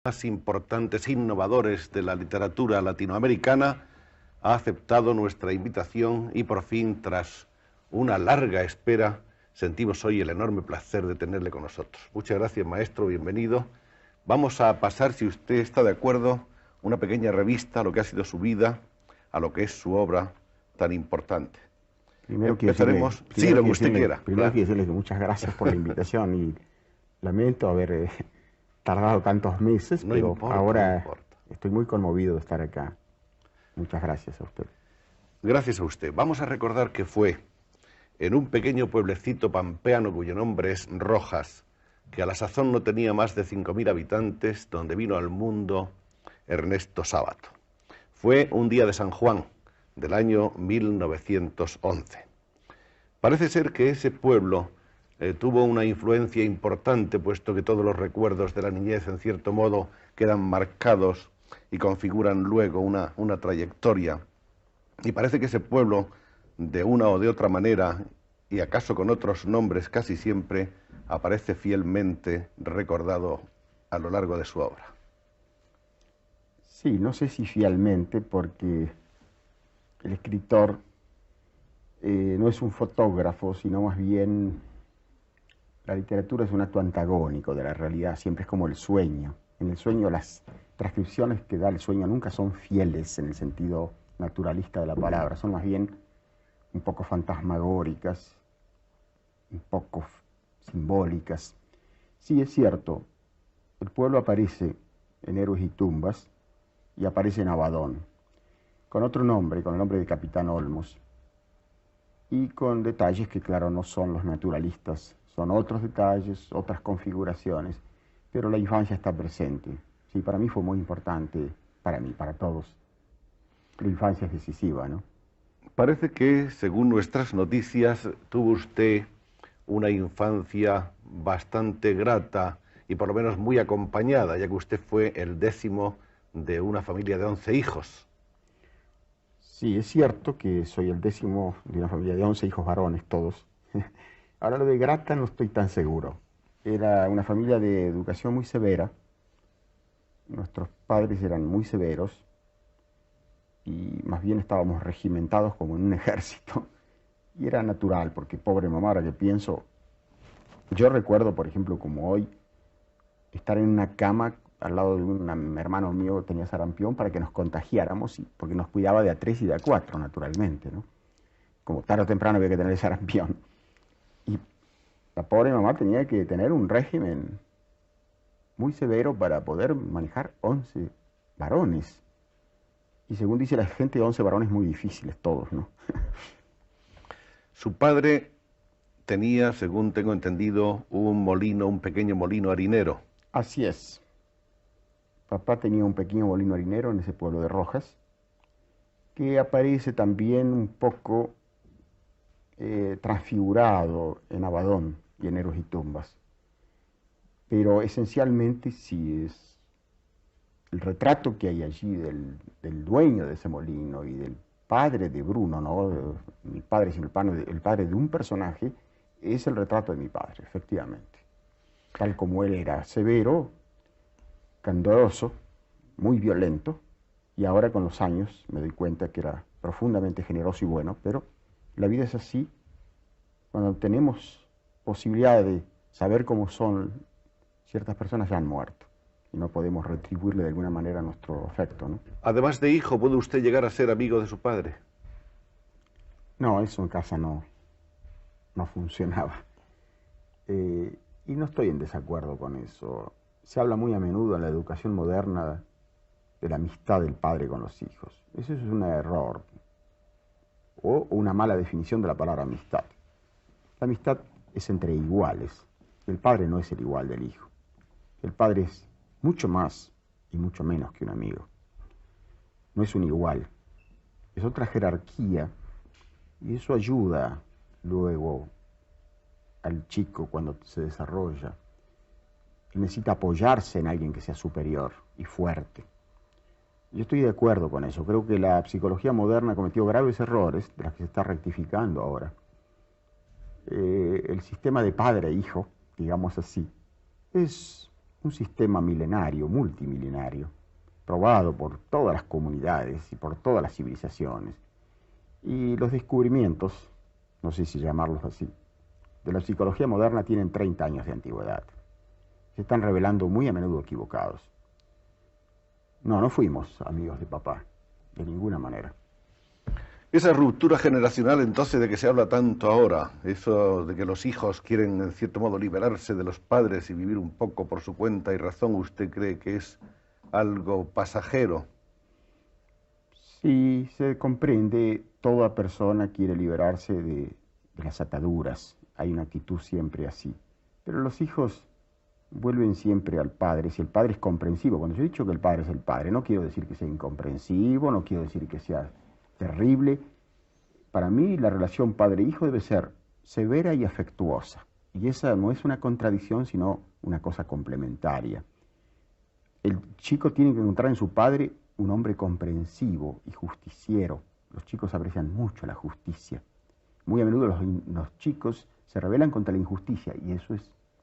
más importantes innovadores de la literatura latinoamericana, ha aceptado nuestra invitación y por fin, tras una larga espera, sentimos hoy el enorme placer de tenerle con nosotros. Muchas gracias, maestro, bienvenido. Vamos a pasar, si usted está de acuerdo, una pequeña revista a lo que ha sido su vida, a lo que es su obra tan importante. Primero Empezaremos, sí, lo que usted quiera. Primero Claro. quiero decirle que muchas gracias por la invitación y lamento haber tardado tantos meses, No pero importa, ahora no importa. estoy muy conmovido de estar acá. Muchas gracias a usted. Gracias a usted. Vamos a recordar que fue en un pequeño pueblecito pampeano cuyo nombre es Rojas, que a la sazón no tenía más de 5.000 habitantes, donde vino al mundo Ernesto Sábato. Fue un día de San Juan del año 1911. Parece ser que ese pueblo tuvo una influencia importante, puesto que todos los recuerdos de la niñez, en cierto modo, quedan marcados y configuran luego una trayectoria. Y parece que ese pueblo, de una o de otra manera, y acaso con otros nombres casi siempre, aparece fielmente recordado a lo largo de su obra. Sí, no sé si fielmente, porque el escritor no es un fotógrafo, sino más bien la literatura es un acto antagónico de la realidad, siempre es como el sueño. En el sueño las transcripciones que da el sueño nunca son fieles en el sentido naturalista de la palabra, son más bien un poco fantasmagóricas, un poco simbólicas. Sí, es cierto, el pueblo aparece en Héroes y Tumbas y aparece en Abadón, con otro nombre, con el nombre de Capitán Olmos, y con detalles que, claro, no son los naturalistas, son otros detalles, otras configuraciones, pero la infancia está presente. Sí, para mí fue muy importante, para mí, para todos. La infancia es decisiva, ¿no? Parece que, según nuestras noticias, tuvo usted una infancia bastante grata y por lo menos muy acompañada, ya que usted fue el 10º de una familia de 11 hijos. Sí, es cierto que soy el 10º de una familia de 11 hijos varones, todos. Ahora lo de grata no estoy tan seguro. Era una familia de educación muy severa. Nuestros padres eran muy severos y más bien estábamos regimentados como en un ejército. Y era natural, porque pobre mamá, ahora que pienso, yo recuerdo, por ejemplo, como hoy, estar en una cama al lado de un hermano mío que tenía sarampión para que nos contagiáramos, porque nos cuidaba de A3 y de A4, naturalmente, ¿no? Como tarde o temprano había que tener el sarampión. Y la pobre mamá tenía que tener un régimen muy severo para poder manejar 11 varones. Y según dice la gente, 11 varones muy difíciles todos, ¿no? Su padre tenía, según tengo entendido, un molino, un pequeño molino harinero. Así es. Papá tenía un pequeño molino harinero en ese pueblo de Rojas, que aparece también un poco transfigurado en Abadón y en Héroes y Tumbas. Pero esencialmente sí es el retrato que hay allí del dueño de ese molino y del padre de Bruno, ¿no? Mi padre, sino el padre de un personaje, es el retrato de mi padre, efectivamente. Tal como él era severo, candoroso, muy violento, y ahora con los años me doy cuenta que era profundamente generoso y bueno, pero la vida es así. Cuando tenemos posibilidad de saber cómo son, ciertas personas ya han muerto y no podemos retribuirle de alguna manera nuestro afecto, ¿no? Además de hijo, ¿puede usted llegar a ser amigo de su padre? No, eso en casa no funcionaba. Y no estoy en desacuerdo con eso. Se habla muy a menudo en la educación moderna de la amistad del padre con los hijos. Eso es un error o una mala definición de la palabra amistad. La amistad es entre iguales. El padre no es el igual del hijo. El padre es mucho más y mucho menos que un amigo. No es un igual. Es otra jerarquía y eso ayuda luego al chico cuando se desarrolla. Él necesita apoyarse en alguien que sea superior y fuerte. Yo estoy de acuerdo con eso. Creo que la psicología moderna ha cometido graves errores, de los que se está rectificando ahora. El sistema de padre-hijo, digamos así, es un sistema milenario, multimilenario, probado por todas las comunidades y por todas las civilizaciones. Y los descubrimientos, no sé si llamarlos así, de la psicología moderna tienen 30 años de antigüedad. Se están revelando muy a menudo equivocados. No fuimos amigos de papá, de ninguna manera. Esa ruptura generacional entonces de que se habla tanto ahora, eso de que los hijos quieren en cierto modo liberarse de los padres y vivir un poco por su cuenta y razón, ¿usted cree que es algo pasajero? Sí, se comprende, toda persona quiere liberarse de las ataduras, hay una actitud siempre así, pero los hijos vuelven siempre al padre, si el padre es comprensivo. Cuando yo he dicho que el padre es el padre, no quiero decir que sea incomprensivo, no quiero decir que sea terrible. Para mí la relación padre-hijo debe ser severa y afectuosa, y esa no es una contradicción, sino una cosa complementaria. El chico tiene que encontrar en su padre un hombre comprensivo y justiciero. Los chicos aprecian mucho la justicia. Muy a menudo los chicos se rebelan contra la injusticia, y eso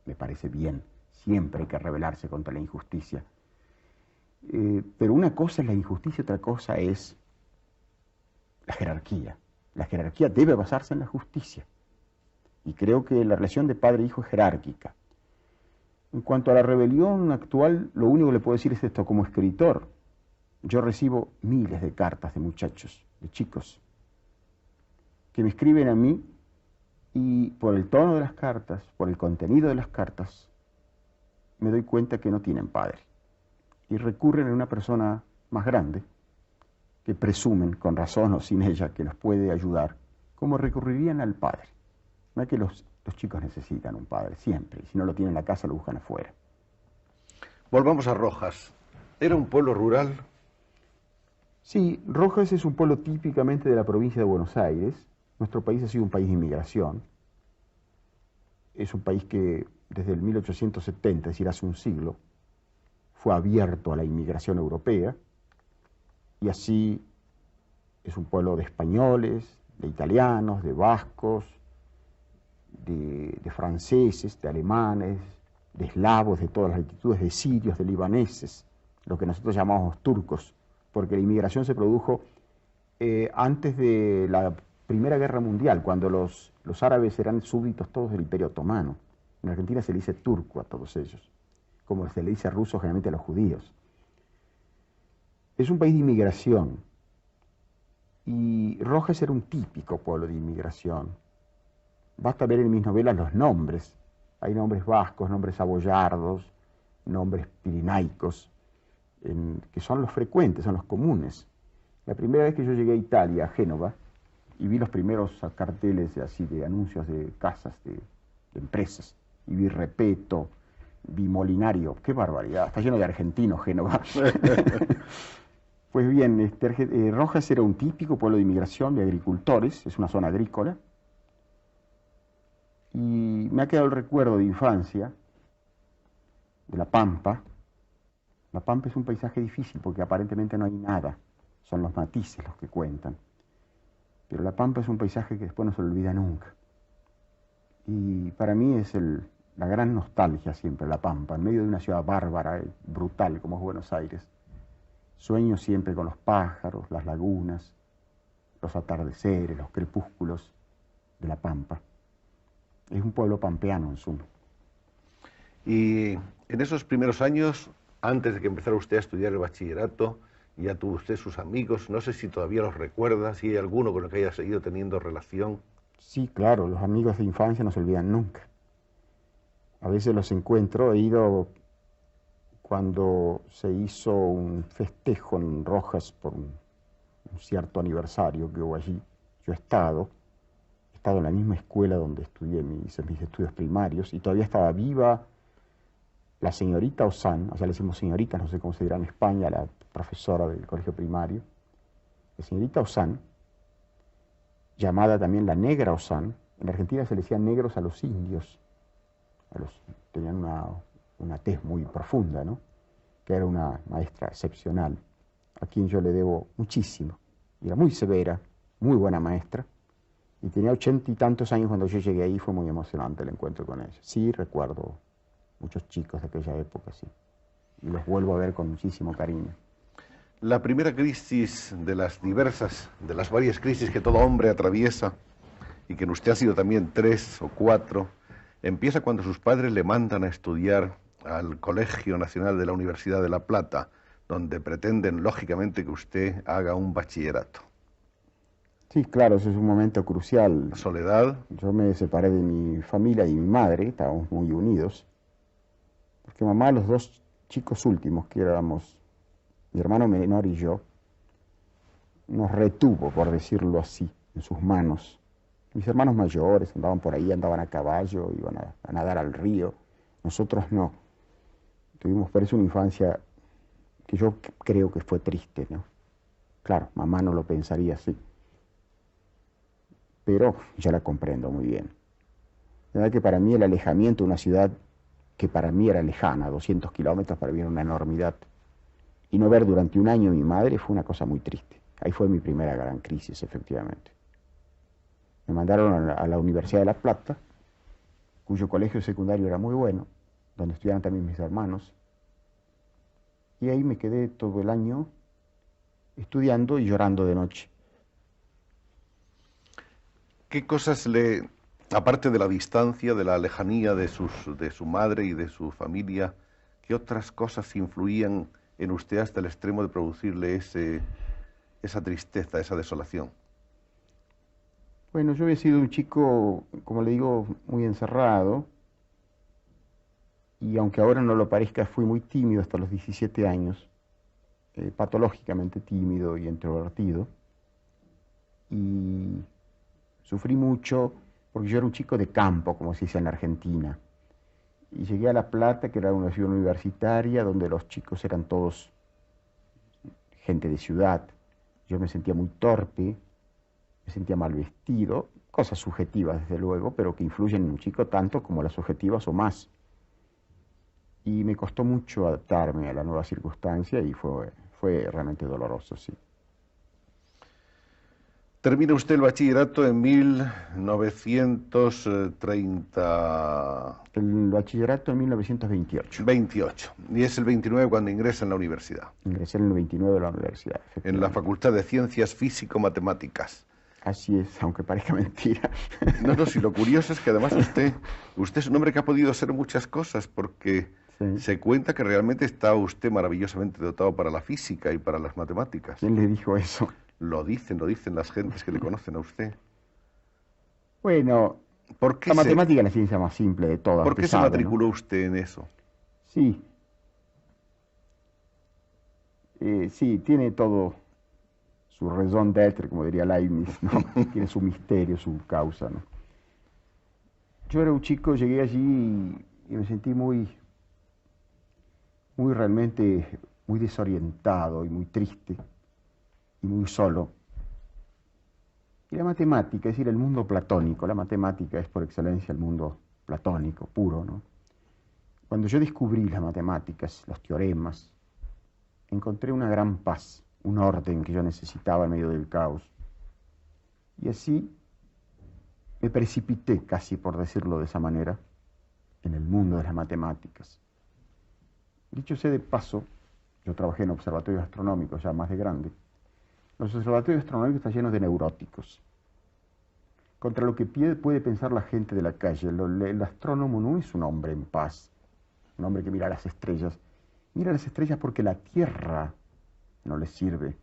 me parece bien. Siempre hay que rebelarse contra la injusticia. Pero una cosa es la injusticia, otra cosa es la jerarquía. La jerarquía debe basarse en la justicia. Y creo que la relación de padre e hijo es jerárquica. En cuanto a la rebelión actual, lo único que le puedo decir es esto: como escritor, yo recibo miles de cartas de muchachos, de chicos, que me escriben a mí, y por el tono de las cartas, por el contenido de las cartas, me doy cuenta que no tienen padre. Y recurren a una persona más grande, que presumen, con razón o sin ella, que los puede ayudar, como recurrirían al padre. No es que los chicos necesitan un padre, siempre, y si no lo tienen en la casa lo buscan afuera. Volvamos a Rojas. ¿Era un pueblo rural? Sí, Rojas es un pueblo típicamente de la provincia de Buenos Aires. Nuestro país ha sido un país de inmigración. Es un país que desde el 1870, es decir, hace un siglo, fue abierto a la inmigración europea, y así es un pueblo de españoles, de italianos, de vascos, de franceses, de alemanes, de eslavos de todas las latitudes, de sirios, de libaneses, lo que nosotros llamamos turcos, porque la inmigración se produjo antes de la Primera Guerra Mundial, cuando los árabes eran súbditos todos del Imperio Otomano. En Argentina se le dice turco a todos ellos, como se le dice ruso generalmente a los judíos. Es un país de inmigración, y Rojas era un típico pueblo de inmigración. Basta ver en mis novelas los nombres. Hay nombres vascos, nombres aboyardos, nombres pirinaicos, que son los frecuentes, son los comunes. La primera vez que yo llegué a Italia, a Génova, y vi los primeros carteles así de anuncios de casas, de empresas, y vi Repeto, vi Molinario, qué barbaridad, está lleno de argentinos Génova. Pues bien, Rojas era un típico pueblo de inmigración, de agricultores, es una zona agrícola, y me ha quedado el recuerdo de infancia, de La Pampa. La Pampa es un paisaje difícil porque aparentemente no hay nada, son los matices los que cuentan. Pero La Pampa es un paisaje que después no se olvida nunca. Y para mí es la gran nostalgia siempre, La Pampa, en medio de una ciudad bárbara, brutal como es Buenos Aires. Sueño siempre con los pájaros, las lagunas, los atardeceres, los crepúsculos de La Pampa. Es un pueblo pampeano en suma. Y en esos primeros años, antes de que empezara usted a estudiar el bachillerato, ya tuvo usted sus amigos, no sé si todavía los recuerda, si hay alguno con el que haya seguido teniendo relación. Sí, claro, los amigos de infancia no se olvidan nunca. A veces los encuentro, he ido cuando se hizo un festejo en Rojas por un cierto aniversario que hubo allí. Yo he estado en la misma escuela donde estudié mis estudios primarios, y todavía estaba viva la señorita Ozán, o sea, le decimos señorita, no sé cómo se dirá en España, la profesora del colegio primario. La señorita Ozán, llamada también la negra Ozán, en Argentina se le decían negros a los indios, tenían una tez muy profunda, ¿no? Que era una maestra excepcional, a quien yo le debo muchísimo. Era muy severa, muy buena maestra, y tenía 80 y tantos años cuando yo llegué ahí. Fue muy emocionante el encuentro con ella. Sí, recuerdo muchos chicos de aquella época, sí. Y los vuelvo a ver con muchísimo cariño. La primera crisis de las varias crisis que todo hombre atraviesa, y que en usted ha sido también 3 o 4, empieza cuando sus padres le mandan a estudiar al Colegio Nacional de la Universidad de La Plata, donde pretenden, lógicamente, que usted haga un bachillerato. Sí, claro, eso es un momento crucial. La soledad. Yo me separé de mi familia y mi madre, estábamos muy unidos, porque mamá, los 2 chicos últimos, que éramos mi hermano menor y yo, nos retuvo, por decirlo así, en sus manos. Mis hermanos mayores andaban por ahí, andaban a caballo, iban a nadar al río. Nosotros no. Tuvimos por eso una infancia que yo creo que fue triste, ¿no? Claro, mamá no lo pensaría así, pero yo la comprendo muy bien. La verdad que para mí el alejamiento de una ciudad que para mí era lejana, 200 kilómetros, para mí era una enormidad. Y no ver durante un año a mi madre fue una cosa muy triste. Ahí fue mi primera gran crisis, efectivamente. Me mandaron a la Universidad de La Plata, cuyo colegio secundario era muy bueno, donde estudiaban también mis hermanos. Y ahí me quedé todo el año estudiando y llorando de noche. ¿Qué cosas aparte de la distancia, de la lejanía de su madre y de su familia, qué otras cosas influían en usted hasta el extremo de producirle esa tristeza, esa desolación? Bueno, yo había sido un chico, como le digo, muy encerrado, y aunque ahora no lo parezca, fui muy tímido hasta los 17 años, patológicamente tímido y introvertido, y sufrí mucho porque yo era un chico de campo, como se dice en la Argentina, y llegué a La Plata, que era una ciudad universitaria, donde los chicos eran todos gente de ciudad. Yo me sentía muy torpe, me sentía mal vestido, cosas subjetivas desde luego, pero que influyen en un chico tanto como las objetivas o más. Y me costó mucho adaptarme a la nueva circunstancia y fue realmente doloroso, sí. Termina usted el bachillerato en 1930... El bachillerato en 1928. 28. Y es el 29 cuando ingresa en la universidad. Ingresé en el 29 de la universidad, En la Facultad de Ciencias Físico-Matemáticas. Así es, aunque parezca mentira. No, si lo curioso es que además usted es un hombre que ha podido hacer muchas cosas, porque Sí. se cuenta que realmente está usted maravillosamente dotado para la física y para las matemáticas. ¿Quién le dijo eso? Lo dicen las gentes que le conocen a usted. Bueno, ¿Por qué la matemática es la ciencia más simple de todas. ¿Por qué se matriculó usted en eso? Sí. Sí, tiene todo su raison d'être, como diría Leibniz, ¿no? Tiene su misterio, su causa, ¿no? Yo era un chico, llegué allí y me sentí realmente muy desorientado y muy triste y muy solo. Y la matemática, es decir, el mundo platónico, la matemática es por excelencia el mundo platónico, puro, ¿no? Cuando yo descubrí las matemáticas, los teoremas, encontré una gran paz, un orden que yo necesitaba en medio del caos. Y así me precipité, casi por decirlo de esa manera, en el mundo de las matemáticas. Dicho sea de paso, yo trabajé en observatorios astronómicos ya más de grande. Los observatorios astronómicos están llenos de neuróticos. Contra lo que puede pensar la gente de la calle, el astrónomo no es un hombre en paz, un hombre que mira las estrellas. Mira las estrellas porque la Tierra no le sirve.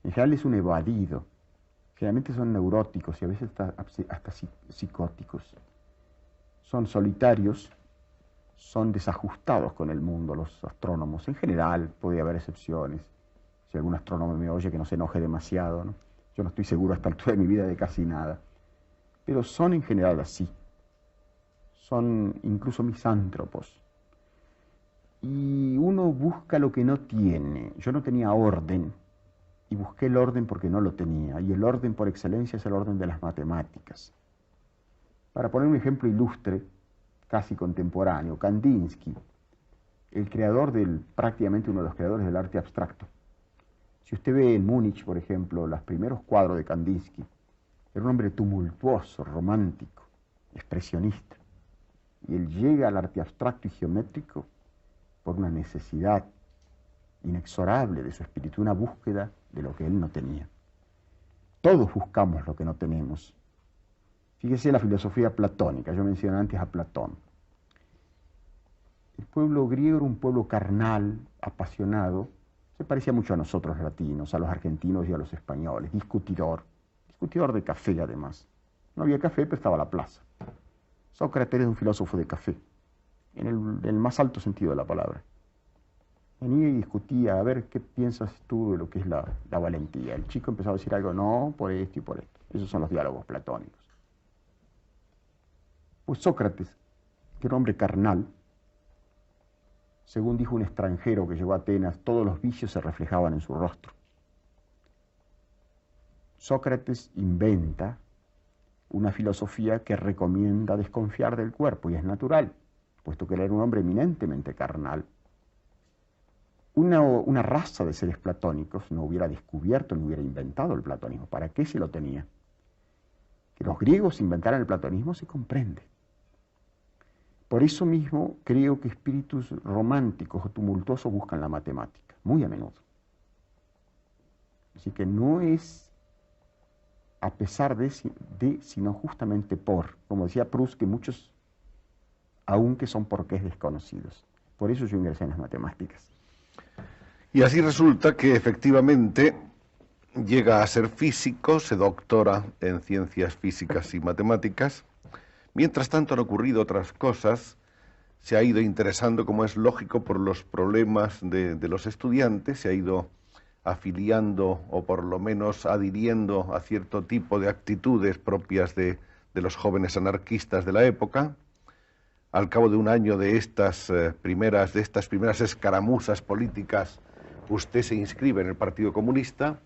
En general es un evadido. Generalmente son neuróticos y a veces hasta psicóticos. Son solitarios, son desajustados con el mundo los astrónomos. En general puede haber excepciones. Si algún astrónomo me oye, que no se enoje demasiado, ¿no? Yo no estoy seguro a esta altura de mi vida de casi nada. Pero son en general así. Son incluso misántropos. Y uno busca lo que no tiene. Yo no tenía orden, y busqué el orden porque no lo tenía. Y el orden por excelencia es el orden de las matemáticas. Para poner un ejemplo ilustre, casi contemporáneo, Kandinsky, prácticamente uno de los creadores del arte abstracto. Si usted ve en Múnich, por ejemplo, los primeros cuadros de Kandinsky, era un hombre tumultuoso, romántico, expresionista. Y él llega al arte abstracto y geométrico por una necesidad inexorable de su espíritu, una búsqueda de lo que él no tenía. Todos buscamos lo que no tenemos. Fíjese la filosofía platónica, yo mencioné antes a Platón. El pueblo griego era un pueblo carnal, apasionado, se parecía mucho a nosotros latinos, a los argentinos y a los españoles, discutidor de café además. No había café, pero estaba la plaza. Sócrates era un filósofo de café, en el más alto sentido de la palabra. Venía y discutía, a ver qué piensas tú de lo que es la valentía. El chico empezaba a decir algo, no, por esto y por esto. Esos son los diálogos platónicos. Pues Sócrates, que era un hombre carnal, según dijo un extranjero que llegó a Atenas, todos los vicios se reflejaban en su rostro. Sócrates inventa una filosofía que recomienda desconfiar del cuerpo, y es natural, puesto que él era un hombre eminentemente carnal. Una raza de seres platónicos no hubiera descubierto ni hubiera inventado el platonismo. ¿Para qué se lo tenía? Que los griegos inventaran el platonismo se comprende. Por eso mismo creo que espíritus románticos o tumultuosos buscan la matemática, muy a menudo. Así que no es a pesar de, sino justamente por, como decía Proust, que muchos, aunque son porqués desconocidos. Por eso yo ingresé en las matemáticas. Y así resulta que efectivamente llega a ser físico, se doctora en ciencias físicas y matemáticas. Mientras tanto han ocurrido otras cosas, se ha ido interesando, como es lógico, por los problemas de los estudiantes, se ha ido afiliando o por lo menos adhiriendo a cierto tipo de actitudes propias de los jóvenes anarquistas de la época. Al cabo de un año de estas primeras escaramuzas políticas, usted se inscribe en el Partido Comunista,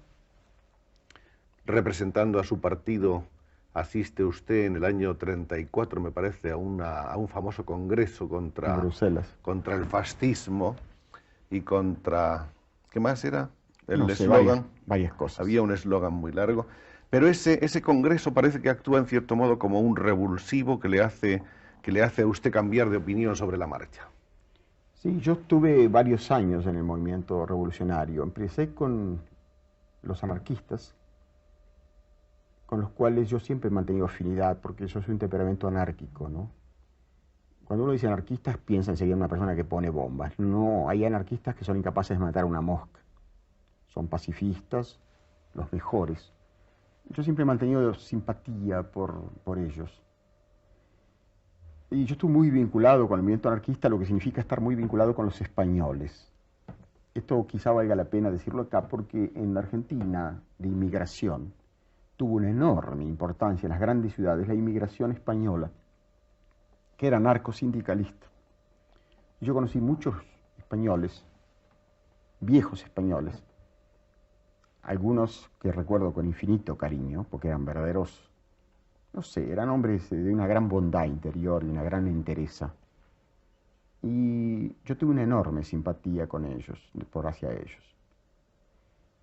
representando a su partido. Asiste usted en el año 34, me parece, a un famoso congreso contra el fascismo y contra... ¿Qué más era? El eslogan. Varias cosas. Había un eslogan muy largo. Pero ese congreso parece que actúa en cierto modo como un revulsivo que le hace a usted cambiar de opinión sobre la marcha. Sí, yo estuve varios años en el movimiento revolucionario. Empecé con los anarquistas, con los cuales yo siempre he mantenido afinidad, porque yo soy un temperamento anárquico, ¿no? Cuando uno dice anarquistas, piensa enseguida en una persona que pone bombas. No, hay anarquistas que son incapaces de matar una mosca. Son pacifistas, los mejores. Yo siempre he mantenido simpatía por ellos. Y yo estuve muy vinculado con el movimiento anarquista, lo que significa estar muy vinculado con los españoles. Esto quizá valga la pena decirlo acá, porque en la Argentina, de inmigración, tuvo una enorme importancia en las grandes ciudades la inmigración española, que era anarcosindicalista. Yo conocí muchos españoles, viejos españoles, algunos que recuerdo con infinito cariño, porque eran verdaderos, no sé, eran hombres de una gran bondad interior y una gran entereza. Y yo tuve una enorme simpatía con ellos, hacia ellos.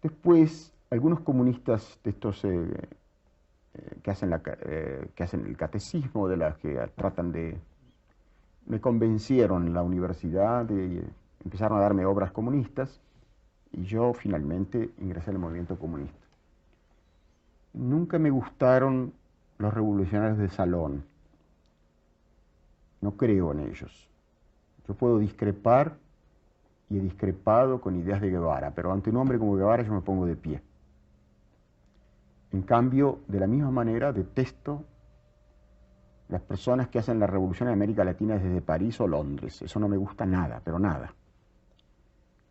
Después, algunos comunistas de estos que hacen el catecismo, de las que tratan me convencieron en la universidad, empezaron a darme obras comunistas, y yo finalmente ingresé al movimiento comunista. Nunca me gustaron los revolucionarios de salón. No creo en ellos. Yo puedo discrepar, y he discrepado con ideas de Guevara, pero ante un hombre como Guevara yo me pongo de pie. En cambio, de la misma manera, detesto las personas que hacen la revolución en América Latina desde París o Londres. Eso no me gusta nada, pero nada.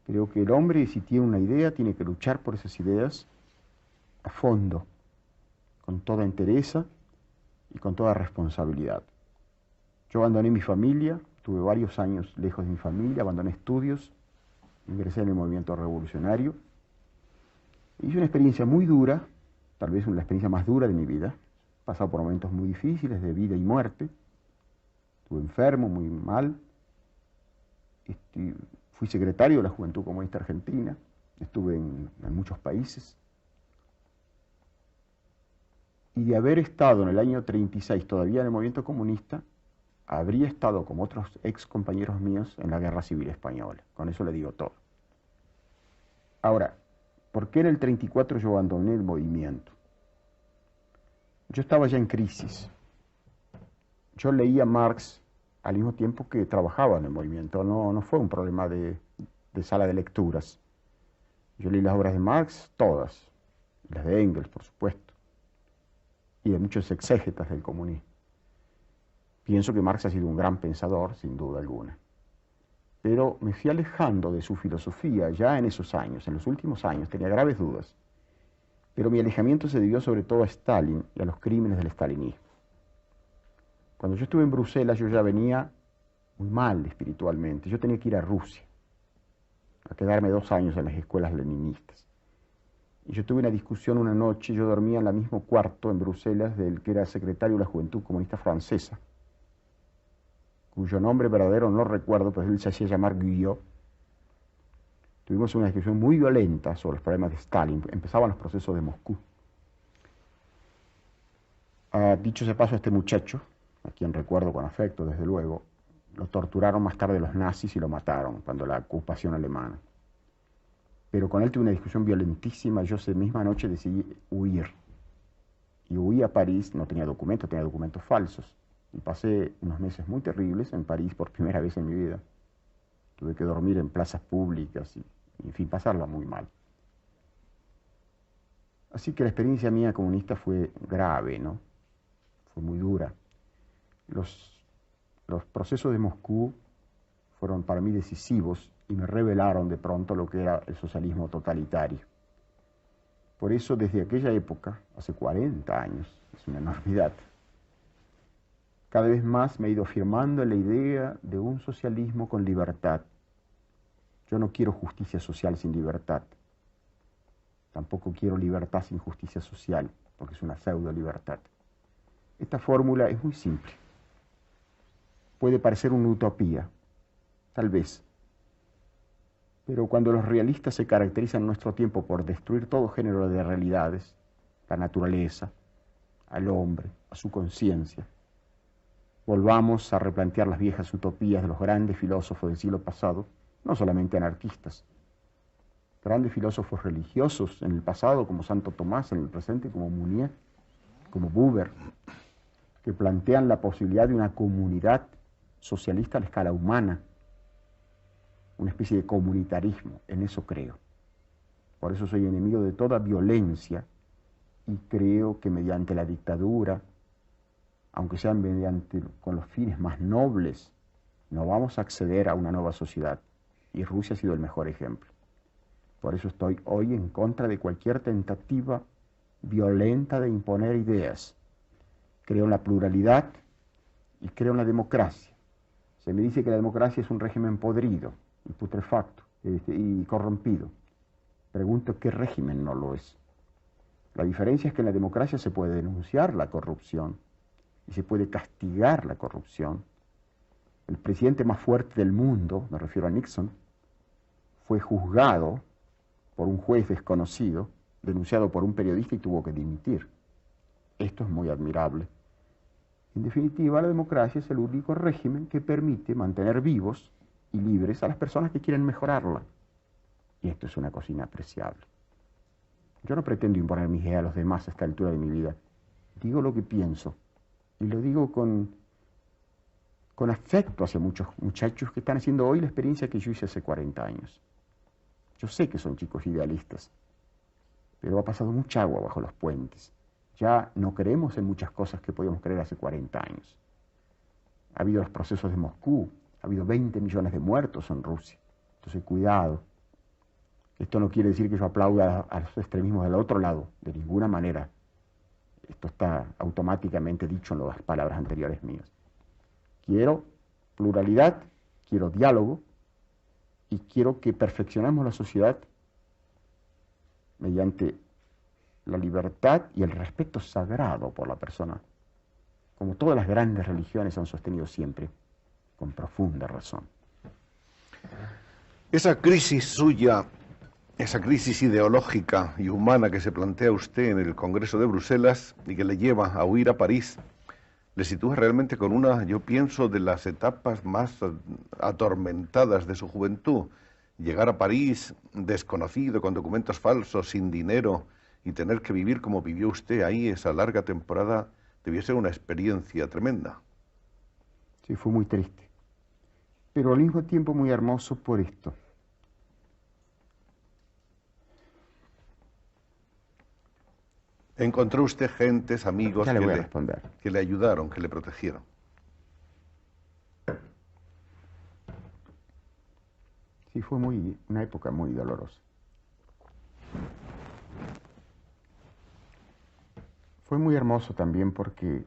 Creo que el hombre, si tiene una idea, tiene que luchar por esas ideas a fondo, con toda entereza y con toda responsabilidad. Yo abandoné mi familia, tuve varios años lejos de mi familia, abandoné estudios, ingresé en el movimiento revolucionario. Hice una experiencia muy dura, tal vez la experiencia más dura de mi vida. He pasado por momentos muy difíciles de vida y muerte. Estuve enfermo, muy mal. Fui secretario de la Juventud Comunista Argentina. Estuve en muchos países. Y de haber estado en el año 36 todavía en el movimiento comunista, habría estado, como otros ex compañeros míos, en la Guerra Civil Española. Con eso le digo todo. Ahora, ¿por qué en el 34 yo abandoné el movimiento? Yo estaba ya en crisis. Yo leía Marx al mismo tiempo que trabajaba en el movimiento. No fue un problema de sala de lecturas. Yo leí las obras de Marx, todas. Las de Engels, por supuesto. Y de muchos exégetas del comunismo. Pienso que Marx ha sido un gran pensador, sin duda alguna. Pero me fui alejando de su filosofía ya en esos años, en los últimos años, tenía graves dudas. Pero mi alejamiento se debió sobre todo a Stalin y a los crímenes del stalinismo. Cuando yo estuve en Bruselas, yo ya venía muy mal espiritualmente. Yo tenía que ir a Rusia, a quedarme 2 años en las escuelas leninistas. Y yo tuve una discusión una noche, yo dormía en el mismo cuarto en Bruselas del que era secretario de la Juventud Comunista Francesa, cuyo nombre verdadero no recuerdo, pero él se hacía llamar Guyot. Tuvimos una discusión muy violenta sobre los problemas de Stalin. Empezaban los procesos de Moscú. Dicho sea paso, a este muchacho, a quien recuerdo con afecto, desde luego, lo torturaron más tarde los nazis y lo mataron cuando la ocupación alemana. Pero con él tuve una discusión violentísima. Yo esa misma noche decidí huir. Y huí a París, no tenía documentos, tenía documentos falsos. Y pasé unos meses muy terribles en París por primera vez en mi vida. Tuve que dormir en plazas públicas y en fin, pasarla muy mal. Así que la experiencia mía comunista fue grave, ¿no? Fue muy dura. Los procesos de Moscú fueron para mí decisivos y me revelaron de pronto lo que era el socialismo totalitario. Por eso, desde aquella época, hace 40 años, es una enormidad, cada vez más me he ido afirmando en la idea de un socialismo con libertad. Yo no quiero justicia social sin libertad. Tampoco quiero libertad sin justicia social, porque es una pseudo-libertad. Esta fórmula es muy simple. Puede parecer una utopía, tal vez. Pero cuando los realistas se caracterizan en nuestro tiempo por destruir todo género de realidades, la naturaleza, al hombre, a su conciencia, volvamos a replantear las viejas utopías de los grandes filósofos del siglo pasado, no solamente anarquistas, grandes filósofos religiosos en el pasado, como Santo Tomás, en el presente, como Mounier, como Buber, que plantean la posibilidad de una comunidad socialista a la escala humana, una especie de comunitarismo. En eso creo. Por eso soy enemigo de toda violencia y creo que mediante la dictadura, aunque sean con los fines más nobles, no vamos a acceder a una nueva sociedad. Y Rusia ha sido el mejor ejemplo. Por eso estoy hoy en contra de cualquier tentativa violenta de imponer ideas. Creo en la pluralidad y creo en la democracia. Se me dice que la democracia es un régimen podrido y putrefacto y corrompido. Pregunto, ¿qué régimen no lo es? La diferencia es que en la democracia se puede denunciar la corrupción y se puede castigar la corrupción. El presidente más fuerte del mundo, me refiero a Nixon, fue juzgado por un juez desconocido, denunciado por un periodista y tuvo que dimitir. Esto es muy admirable. En definitiva, la democracia es el único régimen que permite mantener vivos y libres a las personas que quieren mejorarla. Y esto es una cosa inapreciable. Yo no pretendo imponer mis ideas a los demás a esta altura de mi vida. Digo lo que pienso. Y lo digo con afecto hacia muchos muchachos que están haciendo hoy la experiencia que yo hice hace 40 años. Yo sé que son chicos idealistas, pero ha pasado mucha agua bajo los puentes. Ya no creemos en muchas cosas que podíamos creer hace 40 años. Ha habido los procesos de Moscú, ha habido 20 millones de muertos en Rusia. Entonces, cuidado. Esto no quiere decir que yo aplauda a los extremismos del otro lado, de ninguna manera. Esto está automáticamente dicho en las palabras anteriores mías. Quiero pluralidad, quiero diálogo y quiero que perfeccionemos la sociedad mediante la libertad y el respeto sagrado por la persona, como todas las grandes religiones han sostenido siempre, con profunda razón. Esa crisis suya, esa crisis ideológica y humana que se plantea usted en el Congreso de Bruselas y que le lleva a huir a París, le sitúa realmente con una, yo pienso, de las etapas más atormentadas de su juventud. Llegar a París desconocido, con documentos falsos, sin dinero, y tener que vivir como vivió usted ahí esa larga temporada, debió ser una experiencia tremenda. Sí, fue muy triste, pero al mismo tiempo muy hermoso por esto. ¿Encontró usted gentes, amigos Ya le voy a responder. que le ayudaron, que le protegieron? Sí, fue una época muy dolorosa. Fue muy hermoso también porque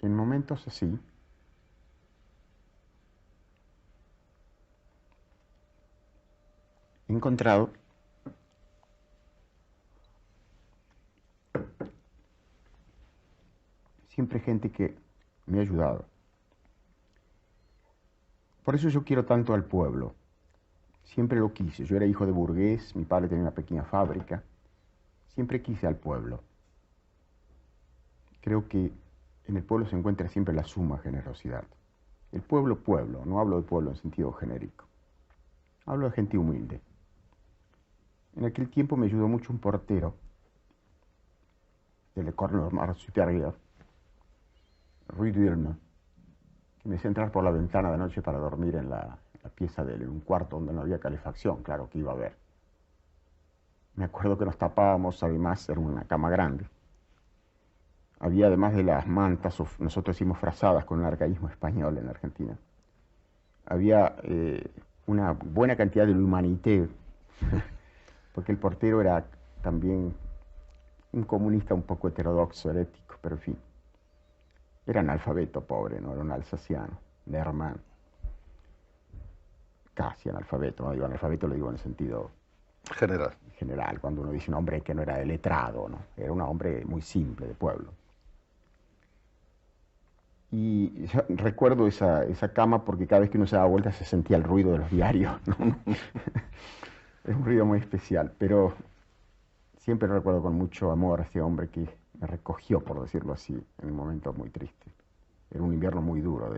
en momentos así, he encontrado siempre gente que me ha ayudado. Por eso yo quiero tanto al pueblo. Siempre lo quise. Yo era hijo de burgués, mi padre tenía una pequeña fábrica. Siempre quise al pueblo. Creo que en el pueblo se encuentra siempre la suma generosidad. El pueblo, pueblo. No hablo de pueblo en sentido genérico. Hablo de gente humilde. En aquel tiempo me ayudó mucho un portero de l'École Normale Supérieure, Rue d'Ulm, que me hacía entrar por la ventana de noche para dormir en la pieza de un cuarto donde no había calefacción, claro que iba a haber. Me acuerdo que nos tapábamos, además era una cama grande. Había, además de las mantas, nosotros hicimos frazadas con un arcaísmo español en Argentina. Había una buena cantidad de l'humanité, porque el portero era también un comunista un poco heterodoxo, herético, pero en fin. Era analfabeto, pobre, no era un alsaciano, Lerman. Casi analfabeto, no digo analfabeto, lo digo en el sentido general, cuando uno dice un hombre que no era de letrado, ¿no? Era un hombre muy simple, de pueblo. Y recuerdo esa cama porque cada vez que uno se daba vuelta se sentía el ruido de los diarios, ¿no? Es un ruido muy especial, pero siempre recuerdo con mucho amor a ese hombre que me recogió, por decirlo así, en un momento muy triste. Era un invierno muy duro,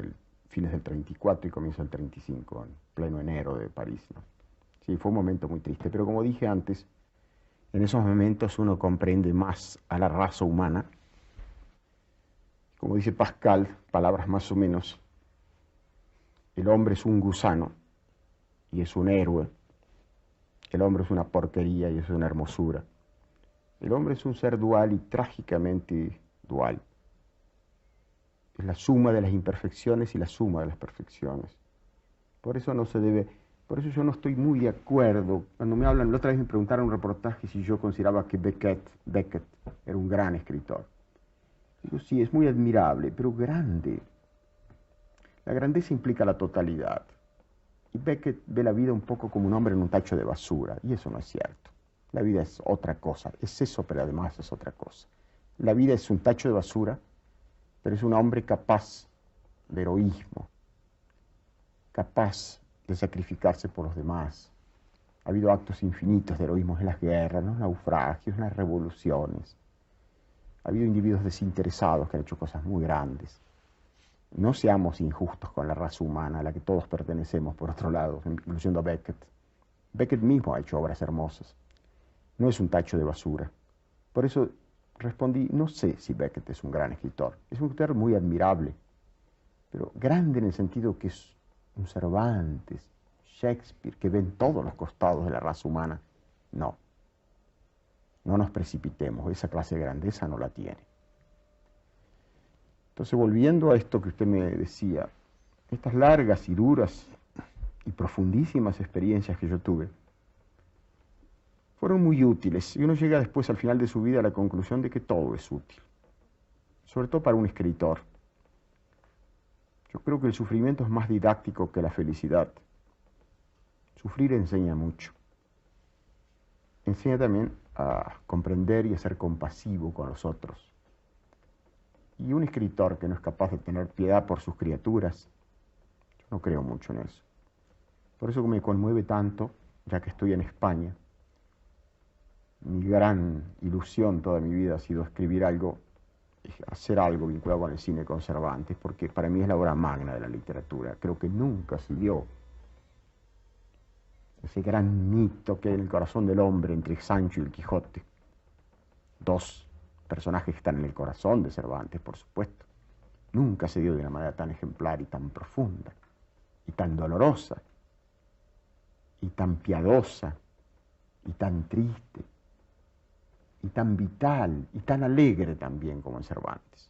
fines del 34 y comienzo del 35, en pleno enero de París, ¿no? Sí, fue un momento muy triste, pero como dije antes, en esos momentos uno comprende más a la raza humana. Como dice Pascal, palabras más o menos, el hombre es un gusano y es un héroe. El hombre es una porquería y es una hermosura. El hombre es un ser dual y trágicamente dual. Es la suma de las imperfecciones y la suma de las perfecciones. Por eso por eso yo no estoy muy de acuerdo. Cuando me hablan, la otra vez me preguntaron en un reportaje si yo consideraba que Beckett era un gran escritor. Digo, sí, es muy admirable, pero grande. La grandeza implica la totalidad. Y Beckett ve la vida un poco como un hombre en un tacho de basura, y eso no es cierto. La vida es otra cosa, es eso, pero además es otra cosa. La vida es un tacho de basura, pero es un hombre capaz de heroísmo, capaz de sacrificarse por los demás. Ha habido actos infinitos de heroísmo en las guerras, en los naufragios, en las revoluciones. Ha habido individuos desinteresados que han hecho cosas muy grandes. No seamos injustos con la raza humana a la que todos pertenecemos, por otro lado, incluyendo a Beckett. Beckett mismo ha hecho obras hermosas. No es un tacho de basura. Por eso respondí, no sé si Beckett es un gran escritor. Es un escritor muy admirable, pero grande en el sentido que es un Cervantes, Shakespeare, que ven todos los costados de la raza humana. No. No nos precipitemos, esa clase de grandeza no la tiene. Entonces, volviendo a esto que usted me decía, estas largas y duras y profundísimas experiencias que yo tuve, fueron muy útiles. Y uno llega después, al final de su vida, a la conclusión de que todo es útil, sobre todo para un escritor. Yo creo que el sufrimiento es más didáctico que la felicidad. Sufrir enseña mucho. Enseña también a comprender y a ser compasivo con los otros. Y un escritor que no es capaz de tener piedad por sus criaturas, yo no creo mucho en eso. Por eso me conmueve tanto, ya que estoy en España, Mi gran ilusión toda mi vida ha sido escribir algo, hacer algo vinculado con el cine con Cervantes, porque para mí es la obra magna de la literatura. Creo que nunca se dio ese gran mito que hay en el corazón del hombre entre Sancho y el Quijote. Dos personajes que están en el corazón de Cervantes, por supuesto. Nunca se dio de una manera tan ejemplar y tan profunda, y tan dolorosa, y tan piadosa, y tan triste, y tan vital, y tan alegre también como en Cervantes.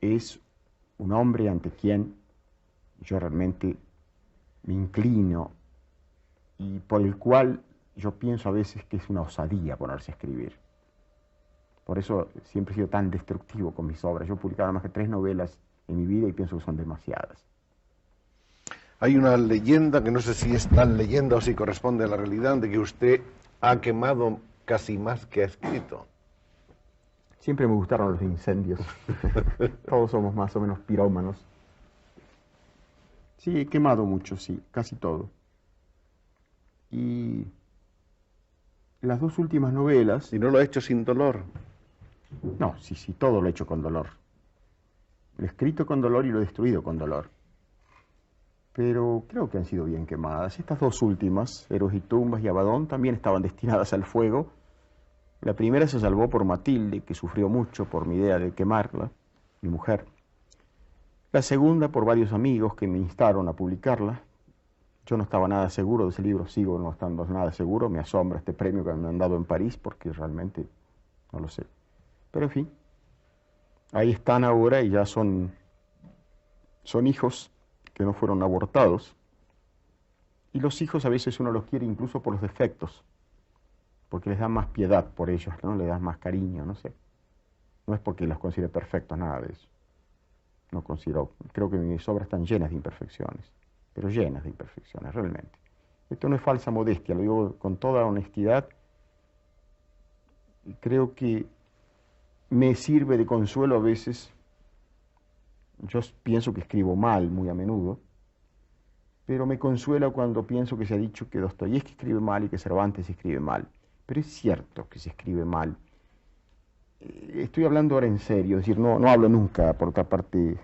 Es un hombre ante quien yo realmente me inclino y por el cual yo pienso a veces que es una osadía ponerse a escribir. Por eso siempre he sido tan destructivo con mis obras. Yo he publicado más que 3 novelas en mi vida y pienso que son demasiadas. Hay una leyenda, que no sé si es tal leyenda o si corresponde a la realidad, de que usted ha quemado casi más que ha escrito. Siempre me gustaron los incendios. Todos somos más o menos pirómanos. Sí, he quemado mucho, sí, casi todo. Y las 2 últimas novelas... ¿Y no lo ha hecho sin dolor? No, sí, todo lo he hecho con dolor. Lo he escrito con dolor y lo he destruido con dolor. Pero creo que han sido bien quemadas. Estas 2 últimas, Héroes y Tumbas y Abadón, también estaban destinadas al fuego. La primera se salvó por Matilde, que sufrió mucho por mi idea de quemarla, mi mujer. La segunda por varios amigos que me instaron a publicarla. Yo no estaba nada seguro de ese libro, sigo no estando nada seguro. Me asombra este premio que me han dado en París, porque realmente no lo sé. Pero en fin, ahí están ahora y ya son hijos que no fueron abortados. Y los hijos a veces uno los quiere incluso por los defectos, porque les da más piedad por ellos, ¿no? Les da más cariño, no sé. No es porque los considere perfectos, nada de eso. No considero, creo que mis obras están llenas de imperfecciones, pero llenas de imperfecciones, realmente. Esto no es falsa modestia, lo digo con toda honestidad. Y creo que me sirve de consuelo a veces. Yo pienso que escribo mal muy a menudo, pero me consuela cuando pienso que se ha dicho que Dostoyevski escribe mal y que Cervantes escribe mal. Pero es cierto que se escribe mal. Estoy hablando ahora en serio, es decir, no hablo nunca, por otra parte,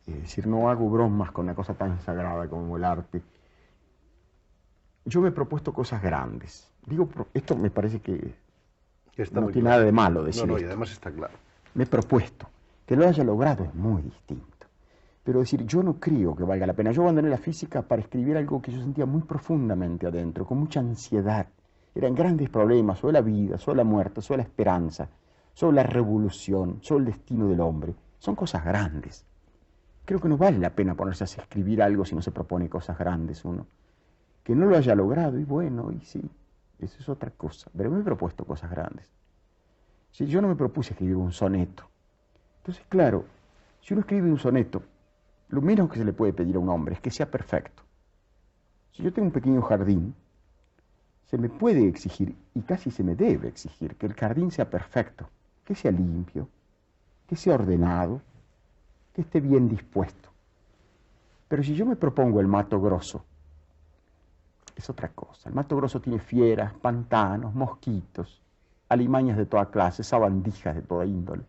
es decir, no hago bromas con una cosa tan sagrada como el arte. Yo me he propuesto cosas grandes. Digo, esto me parece que no tiene nada de malo decir No, y esto. además está claro. Me he propuesto. Que lo haya logrado es muy distinto. Pero decir, yo no creo que valga la pena. Yo abandoné la física para escribir algo que yo sentía muy profundamente adentro, con mucha ansiedad. Eran grandes problemas sobre la vida, sobre la muerte, sobre la esperanza, sobre la revolución, sobre el destino del hombre. Son cosas grandes. Creo que no vale la pena ponerse a escribir algo si no se propone cosas grandes uno. Que no lo haya logrado, y bueno, y sí, eso es otra cosa. Pero me he propuesto cosas grandes. Si yo no me propuse escribir un soneto. Entonces, claro, si uno escribe un soneto, lo menos que se le puede pedir a un hombre es que sea perfecto. Si yo tengo un pequeño jardín, se me puede exigir, y casi se me debe exigir, que el jardín sea perfecto, que sea limpio, que sea ordenado, que esté bien dispuesto. Pero si yo me propongo el Mato Grosso, es otra cosa. El Mato Grosso tiene fieras, pantanos, mosquitos, alimañas de toda clase, sabandijas de toda índole.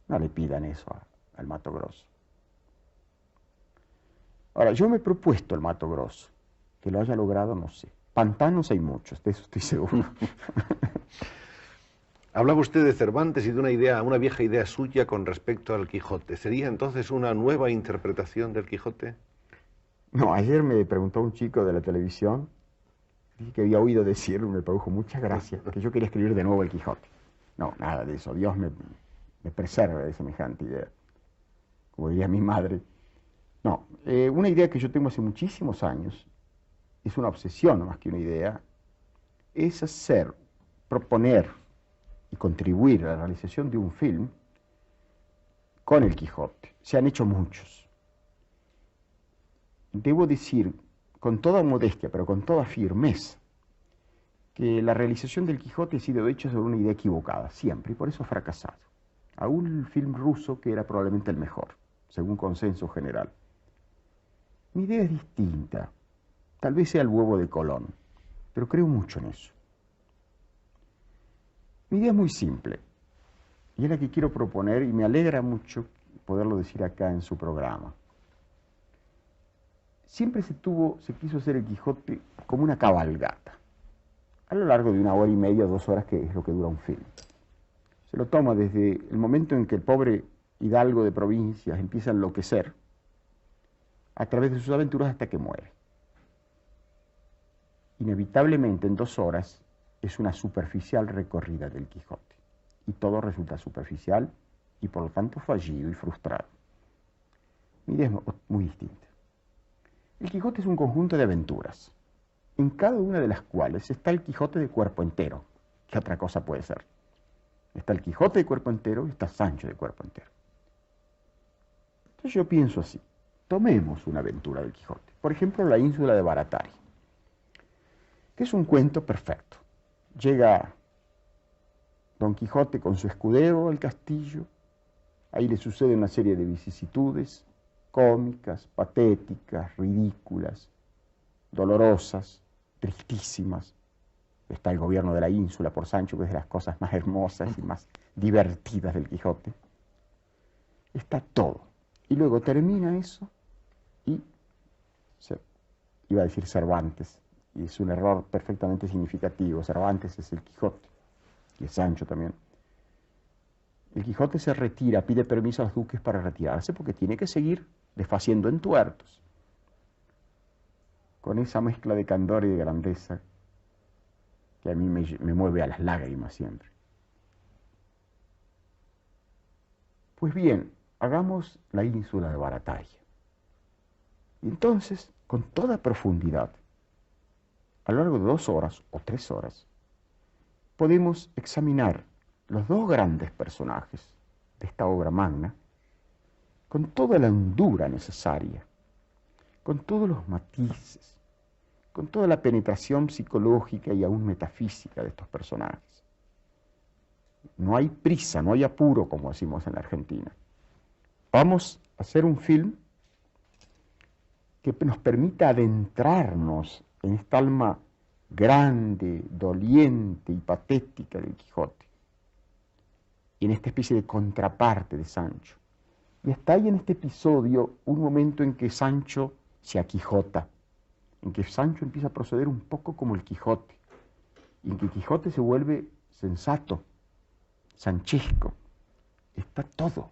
No le pidan eso al Mato Grosso. Ahora, yo me he propuesto el Mato Grosso. Que lo haya logrado, no sé. Pantanos hay muchos, de eso estoy seguro. Hablaba usted de Cervantes y de una vieja idea suya con respecto al Quijote. ¿Sería entonces una nueva interpretación del Quijote? No, ayer me preguntó un chico de la televisión, dije que había oído decir, me produjo mucha gracia, que yo quería escribir de nuevo el Quijote. No, nada de eso. Dios me preserve de semejante idea. Como diría mi madre. No, una idea que yo tengo hace muchísimos años, es una obsesión más que una idea, es proponer y contribuir a la realización de un film con el Quijote. Se han hecho muchos. Debo decir, con toda modestia, pero con toda firmeza, que la realización del Quijote ha sido hecha sobre una idea equivocada, siempre, y por eso ha fracasado. Aún el film ruso, que era probablemente el mejor, según consenso general. Mi idea es distinta. Tal vez sea el huevo de Colón. pero creo mucho en eso. Mi idea es muy simple, y es la que quiero proponer, y me alegra mucho poderlo decir acá en su programa. Siempre se quiso hacer el Quijote como una cabalgata, a lo largo de 1 hora y media, 2 horas, que es lo que dura un film. Se lo toma desde el momento en que el pobre hidalgo de provincias empieza a enloquecer, a través de sus aventuras hasta que muere. Inevitablemente en 2 horas es una superficial recorrida del Quijote, y todo resulta superficial y por lo tanto fallido y frustrado. Mi idea es muy distinta. El Quijote es un conjunto de aventuras, en cada una de las cuales está el Quijote de cuerpo entero. ¿Qué otra cosa puede ser? Está el Quijote de cuerpo entero y está Sancho de cuerpo entero. Entonces yo pienso así, tomemos una aventura del Quijote, por ejemplo la ínsula de Baratari, que es un cuento perfecto. Llega Don Quijote con su escudero al castillo, ahí le sucede una serie de vicisitudes cómicas, patéticas, ridículas, dolorosas, tristísimas. Está el gobierno de la ínsula por Sancho, que es de las cosas más hermosas y más divertidas del Quijote. Está todo. Y luego termina eso y iba a decir Cervantes, y es un error perfectamente significativo. Cervantes es el Quijote, y es Sancho también. El Quijote se retira, pide permiso a los duques para retirarse, porque tiene que seguir desfaciendo entuertos, con esa mezcla de candor y de grandeza que a mí me mueve a las lágrimas siempre. Pues bien, hagamos la ínsula de Barataria. Y entonces, con toda profundidad, a lo largo de 2 horas o 3 horas, podemos examinar los 2 grandes personajes de esta obra magna con toda la hondura necesaria, con todos los matices, con toda la penetración psicológica y aún metafísica de estos personajes. No hay prisa, no hay apuro, como decimos en la Argentina. Vamos a hacer un film que nos permita adentrarnos en esta alma grande, doliente y patética del Quijote, y en esta especie de contraparte de Sancho. Y está ahí en este episodio un momento en que Sancho se aquijota, en que Sancho empieza a proceder un poco como el Quijote, y en que el Quijote se vuelve sensato, sanchesco. Está todo.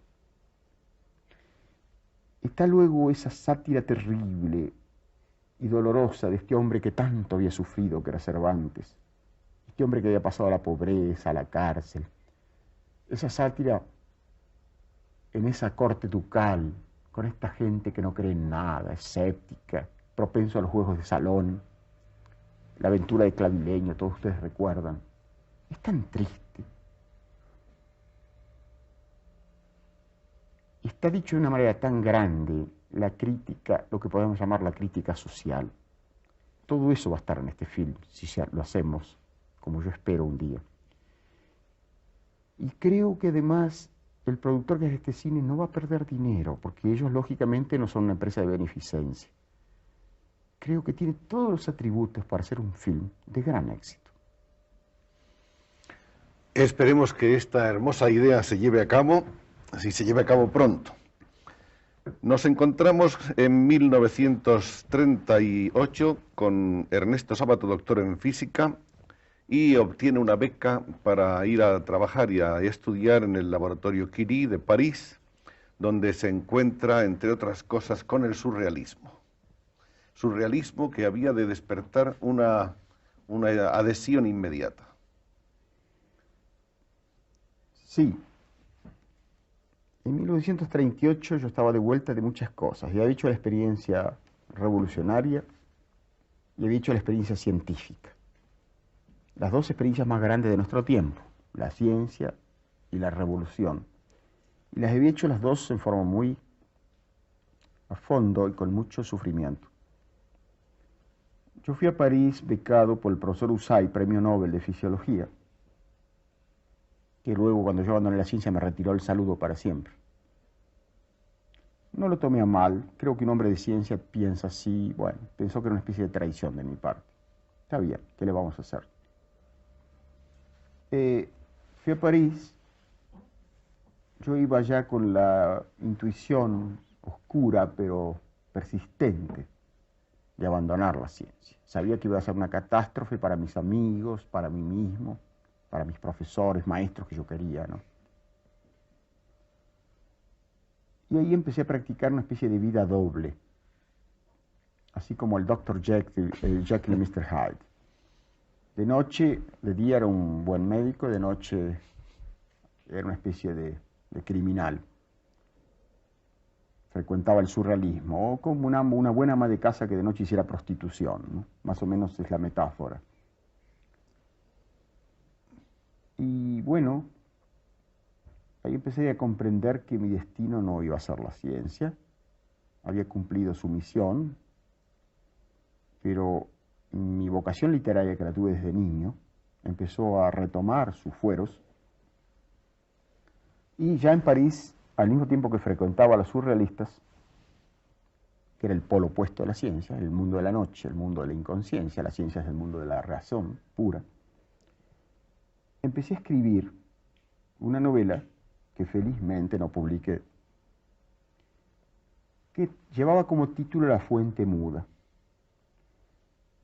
Está luego esa sátira terrible y dolorosa de este hombre que tanto había sufrido, que era Cervantes, este hombre que había pasado a la pobreza, a la cárcel. Esa sátira en esa corte ducal, con esta gente que no cree en nada, escéptica, propenso a los juegos de salón, la aventura de Clavileño, todos ustedes recuerdan. Es tan triste. Y está dicho de una manera tan grande la crítica, lo que podemos llamar la crítica social. Todo eso va a estar en este film, si lo hacemos, como yo espero un día. Y creo que además el productor que hace este cine no va a perder dinero, porque ellos lógicamente no son una empresa de beneficencia. Creo que tiene todos los atributos para hacer un film de gran éxito. Esperemos que esta hermosa idea se lleve a cabo, si se lleve a cabo pronto. Nos encontramos en 1938 con Ernesto Sábato, doctor en física, y obtiene una beca para ir a trabajar y a estudiar en el laboratorio Curie de París, donde se encuentra, entre otras cosas, con el surrealismo. Surrealismo que había de despertar una adhesión inmediata. Sí. En 1938 yo estaba de vuelta de muchas cosas. Ya había hecho la experiencia revolucionaria y había hecho la experiencia científica. Las 2 experiencias más grandes de nuestro tiempo, la ciencia y la revolución. Y las había hecho las 2 en forma muy a fondo y con mucho sufrimiento. Yo fui a París becado por el profesor Usay, premio Nobel de Fisiología, que luego, cuando yo abandoné la ciencia, me retiró el saludo para siempre. No lo tomé a mal, creo que un hombre de ciencia piensa así, bueno, pensó que era una especie de traición de mi parte. Está bien, ¿qué le vamos a hacer? Fui a París, yo iba ya con la intuición oscura pero persistente de abandonar la ciencia. Sabía que iba a ser una catástrofe para mis amigos, para mí mismo, para mis profesores, maestros que yo quería, ¿no? Y ahí empecé a practicar una especie de vida doble, así como el Dr. Jekyll y Mr. Hyde. De noche, de día era un buen médico, de noche era una especie de criminal. Frecuentaba el surrealismo, o como una buena ama de casa que de noche hiciera prostitución, ¿no? Más o menos es la metáfora. Y bueno, ahí empecé a comprender que mi destino no iba a ser la ciencia, había cumplido su misión, pero mi vocación literaria, que la tuve desde niño, empezó a retomar sus fueros, y ya en París, al mismo tiempo que frecuentaba a los surrealistas, que era el polo opuesto de la ciencia, el mundo de la noche, el mundo de la inconsciencia, la ciencia es el mundo de la razón pura, empecé a escribir una novela que felizmente no publiqué, que llevaba como título La Fuente Muda.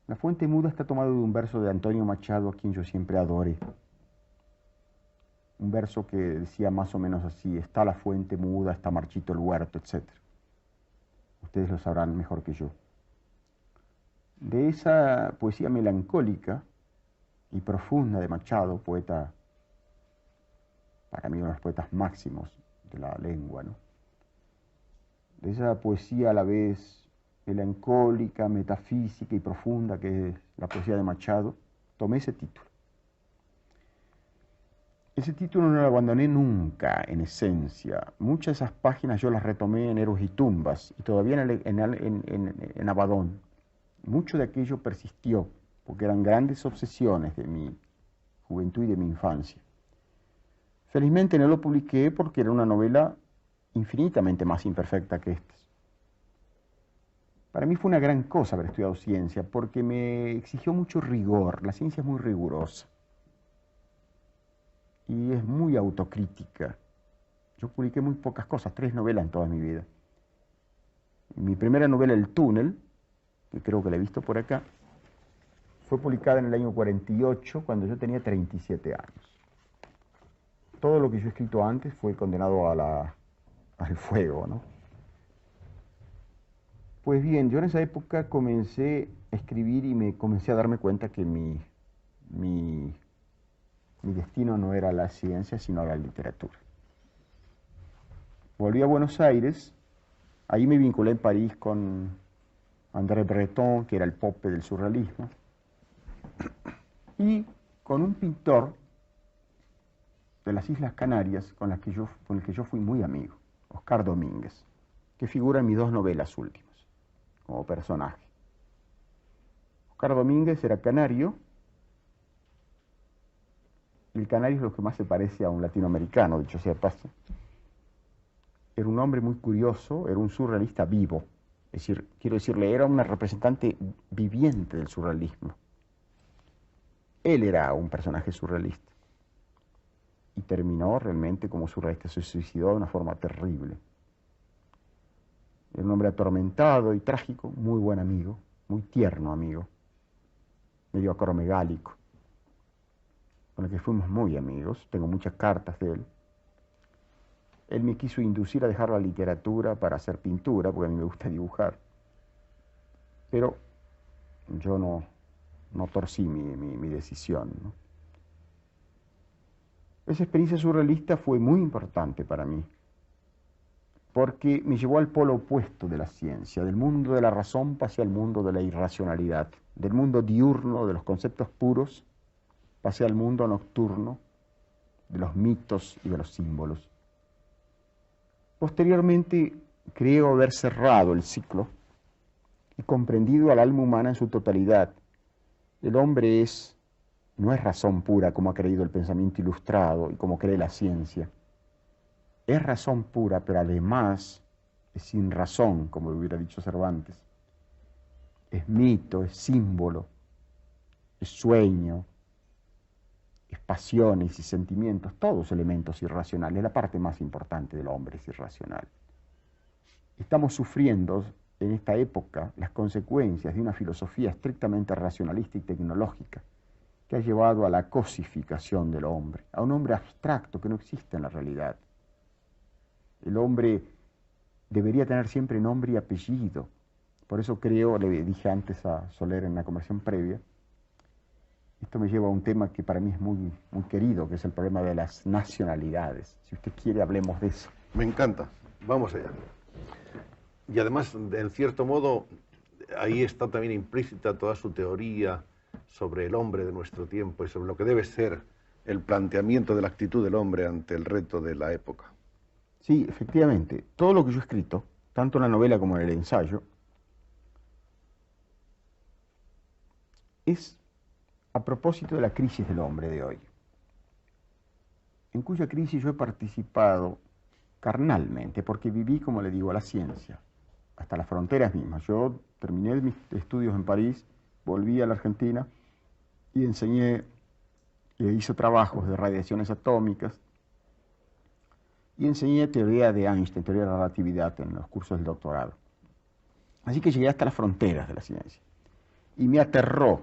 La Fuente Muda está tomado de un verso de Antonio Machado, a quien yo siempre adoré. Un verso que decía más o menos así: está la fuente muda, está marchito el huerto, etc. Ustedes lo sabrán mejor que yo. De esa poesía melancólica y profunda de Machado, poeta, para mí uno de los poetas máximos de la lengua, ¿no? De esa poesía a la vez melancólica, metafísica y profunda que es la poesía de Machado, tomé ese título. Ese título no lo abandoné nunca, en esencia. Muchas de esas páginas yo las retomé en Héroes y Tumbas, y todavía en Abadón. Mucho de aquello persistió, porque eran grandes obsesiones de mi juventud y de mi infancia. Felizmente no lo publiqué porque era una novela infinitamente más imperfecta que estas. Para mí fue una gran cosa haber estudiado ciencia, porque me exigió mucho rigor. La ciencia es muy rigurosa y es muy autocrítica. Yo publiqué muy pocas cosas, 3 novelas en toda mi vida. Mi primera novela, El Túnel, que creo que la he visto por acá, fue publicada en el año 48, cuando yo tenía 37 años. Todo lo que yo he escrito antes fue condenado al fuego, ¿no? Pues bien, yo en esa época comencé a escribir y me comencé a darme cuenta que mi destino no era la ciencia, sino la literatura. Volví a Buenos Aires, ahí me vinculé en París con André Breton, que era el Pope del surrealismo, y con un pintor de las Islas Canarias con el que yo fui muy amigo, Oscar Domínguez, que figura en mis 2 novelas últimas como personaje. Oscar Domínguez era canario. El canario es lo que más se parece a un latinoamericano, dicho sea de paso. Era un hombre muy curioso, era un surrealista vivo. Es decir, quiero decirle, era un representante viviente del surrealismo. Él era un personaje surrealista. Y terminó realmente como surrealista, se suicidó de una forma terrible. Era un hombre atormentado y trágico, muy buen amigo, muy tierno amigo, medio acromegálico, con el que fuimos muy amigos. Tengo muchas cartas de él. Él me quiso inducir a dejar la literatura para hacer pintura, porque a mí me gusta dibujar. Pero yo no torcí mi decisión, ¿no? Esa experiencia surrealista fue muy importante para mí, porque me llevó al polo opuesto de la ciencia. Del mundo de la razón pasé al mundo de la irracionalidad. Del mundo diurno, de los conceptos puros, pasé al mundo nocturno, de los mitos y de los símbolos. Posteriormente, creo haber cerrado el ciclo y comprendido al alma humana en su totalidad. El hombre no es razón pura, como ha creído el pensamiento ilustrado y como cree la ciencia. Es razón pura, pero además es sin razón, como hubiera dicho Cervantes. Es mito, es símbolo, es sueño, es pasiones y sentimientos, todos elementos irracionales. La parte más importante del hombre es irracional. Estamos sufriendo en esta época las consecuencias de una filosofía estrictamente racionalista y tecnológica que ha llevado a la cosificación del hombre, a un hombre abstracto que no existe en la realidad. El hombre debería tener siempre nombre y apellido. Por eso creo, le dije antes a Soler en la conversación previa, esto me lleva a un tema que para mí es muy, muy querido, que es el problema de las nacionalidades. Si usted quiere, hablemos de eso. Me encanta. Vamos allá. Y además, en cierto modo, ahí está también implícita toda su teoría sobre el hombre de nuestro tiempo y sobre lo que debe ser el planteamiento de la actitud del hombre ante el reto de la época. Sí, efectivamente. Todo lo que yo he escrito, tanto en la novela como en el ensayo, es a propósito de la crisis del hombre de hoy, en cuya crisis yo he participado carnalmente, porque viví, como le digo, a la ciencia, hasta las fronteras mismas. Yo terminé mis estudios en París, volví a la Argentina y enseñé, e hice trabajos de radiaciones atómicas, y enseñé teoría de Einstein, teoría de la relatividad en los cursos del doctorado. Así que llegué hasta las fronteras de la ciencia, y me aterró.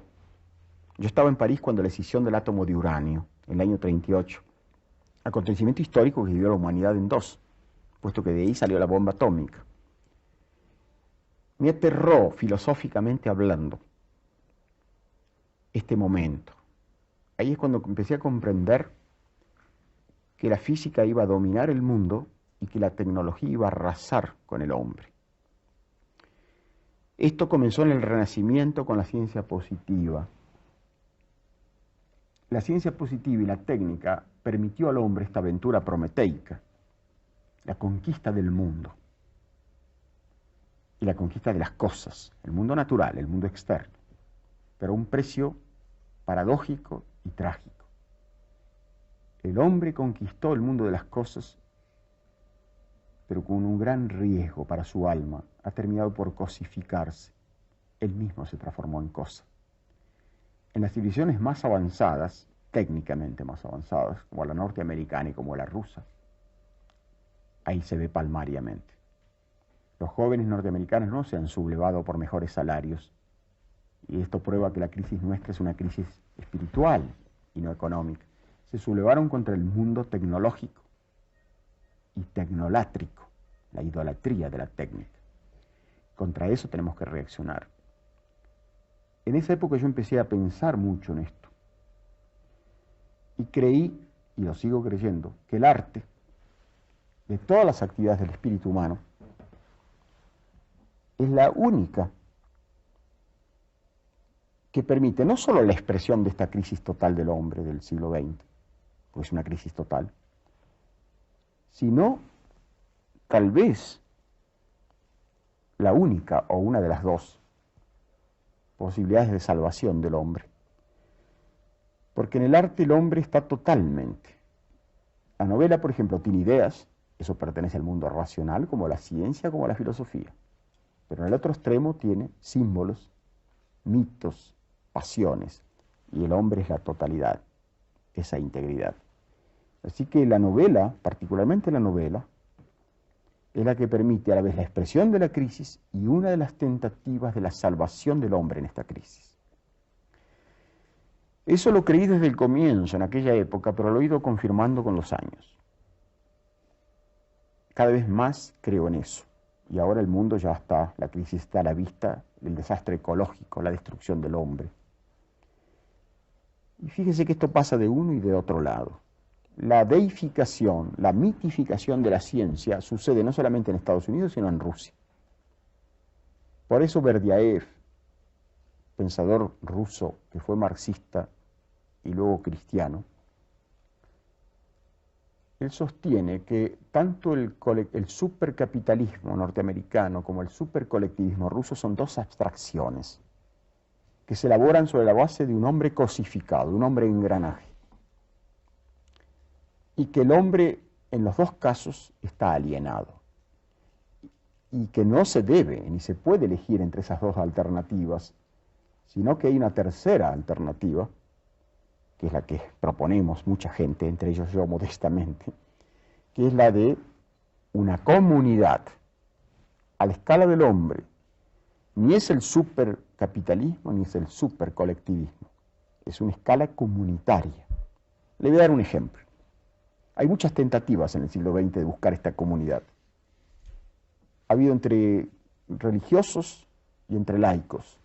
Yo estaba en París cuando la escisión del átomo de uranio, en el año 38, acontecimiento histórico que dividió a la humanidad en dos, puesto que de ahí salió la bomba atómica. Me aterró, filosóficamente hablando, este momento. Ahí es cuando empecé a comprender que la física iba a dominar el mundo y que la tecnología iba a arrasar con el hombre. Esto comenzó en el Renacimiento con la ciencia positiva. La ciencia positiva y la técnica permitió al hombre esta aventura prometeica, la conquista del mundo y la conquista de las cosas, el mundo natural, el mundo externo, pero a un precio paradójico y trágico. El hombre conquistó el mundo de las cosas, pero con un gran riesgo para su alma. Ha terminado por cosificarse. Él mismo se transformó en cosa. En las civilizaciones más avanzadas, técnicamente más avanzadas, como la norteamericana y como la rusa, ahí se ve palmariamente. Los jóvenes norteamericanos no se han sublevado por mejores salarios, y esto prueba que la crisis nuestra es una crisis espiritual y no económica. Se sublevaron contra el mundo tecnológico y tecnolátrico, la idolatría de la técnica. Contra eso tenemos que reaccionar. En esa época yo empecé a pensar mucho en esto. Y creí, y lo sigo creyendo, que el arte, de todas las actividades del espíritu humano, es la única que permite no solo la expresión de esta crisis total del hombre del siglo XX, porque es una crisis total, sino tal vez la única o una de las dos posibilidades de salvación del hombre. Porque en el arte el hombre está totalmente. La novela, por ejemplo, tiene ideas, eso pertenece al mundo racional, como la ciencia, como la filosofía. Pero en el otro extremo tiene símbolos, mitos, pasiones, y el hombre es la totalidad, esa integridad. Así que la novela, particularmente la novela, es la que permite a la vez la expresión de la crisis y una de las tentativas de la salvación del hombre en esta crisis. Eso lo creí desde el comienzo, en aquella época, pero lo he ido confirmando con los años. Cada vez más creo en eso. Y ahora el mundo ya está, la crisis está a la vista, el desastre ecológico, la destrucción del hombre. Y fíjese que esto pasa de uno y de otro lado. La deificación, la mitificación de la ciencia sucede no solamente en Estados Unidos, sino en Rusia. Por eso Berdyaev, pensador ruso que fue marxista y luego cristiano, él sostiene que tanto el supercapitalismo norteamericano como el supercolectivismo ruso son dos abstracciones que se elaboran sobre la base de un hombre cosificado, de un hombre engranaje, y que el hombre en los dos casos está alienado, y que no se debe ni se puede elegir entre esas dos alternativas sino que hay una tercera alternativa, que es la que proponemos mucha gente, entre ellos yo modestamente, que es la de una comunidad a la escala del hombre. Ni es el supercapitalismo ni es el supercolectivismo, es una escala comunitaria. Le voy a dar un ejemplo. Hay muchas tentativas en el siglo XX de buscar esta comunidad. Ha habido entre religiosos y entre laicos.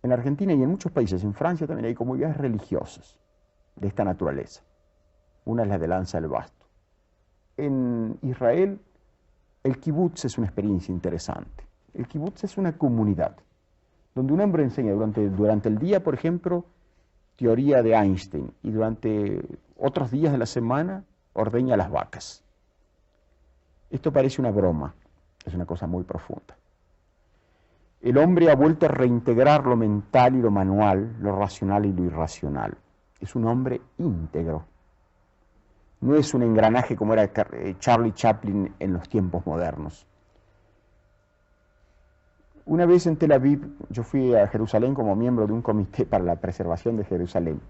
En Argentina y en muchos países, en Francia también hay comunidades religiosas de esta naturaleza. Una es la de Lanza del Basto. En Israel, el kibutz es una experiencia interesante. El kibutz es una comunidad donde un hombre enseña durante el día, por ejemplo, teoría de Einstein, y durante otros días de la semana ordeña las vacas. Esto parece una broma, es una cosa muy profunda. El hombre ha vuelto a reintegrar lo mental y lo manual, lo racional y lo irracional. Es un hombre íntegro. No es un engranaje como era Charlie Chaplin en los tiempos modernos. Una vez en Tel Aviv, yo fui a Jerusalén como miembro de un comité para la preservación de Jerusalén.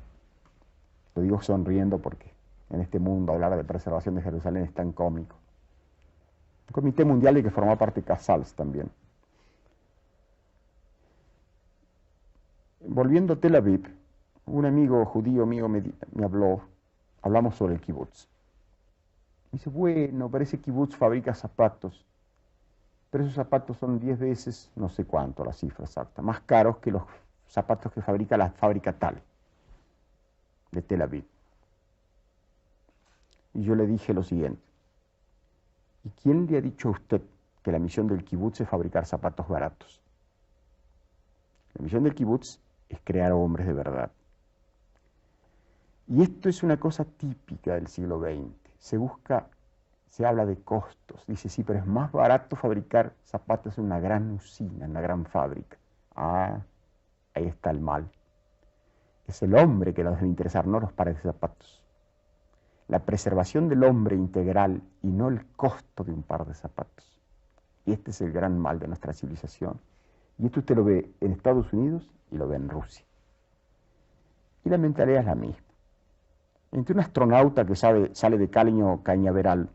Lo digo sonriendo porque en este mundo hablar de preservación de Jerusalén es tan cómico. Un comité mundial de que formó parte Casals también. Volviendo a Tel Aviv, un amigo judío mío me habló, hablamos sobre el kibutz. Me dice, bueno, parece que kibutz fabrica zapatos, pero esos zapatos son 10 veces, no sé cuánto la cifra exacta, más caros que los zapatos que fabrica la fábrica tal de Tel Aviv. Y yo le dije lo siguiente, ¿y quién le ha dicho a usted que la misión del kibutz es fabricar zapatos baratos? La misión del kibutz es crear hombres de verdad. Y esto es una cosa típica del siglo XX. Se habla de costos. Dice, sí, pero es más barato fabricar zapatos en una gran usina, en una gran fábrica. Ah, ahí está el mal. Es el hombre que nos debe interesar, no los pares de zapatos. La preservación del hombre integral y no el costo de un par de zapatos. Y este es el gran mal de nuestra civilización. Y esto usted lo ve en Estados Unidos y lo ve en Rusia. Y la mentalidad es la misma. Entre un astronauta que sale de Caleño Cañaveral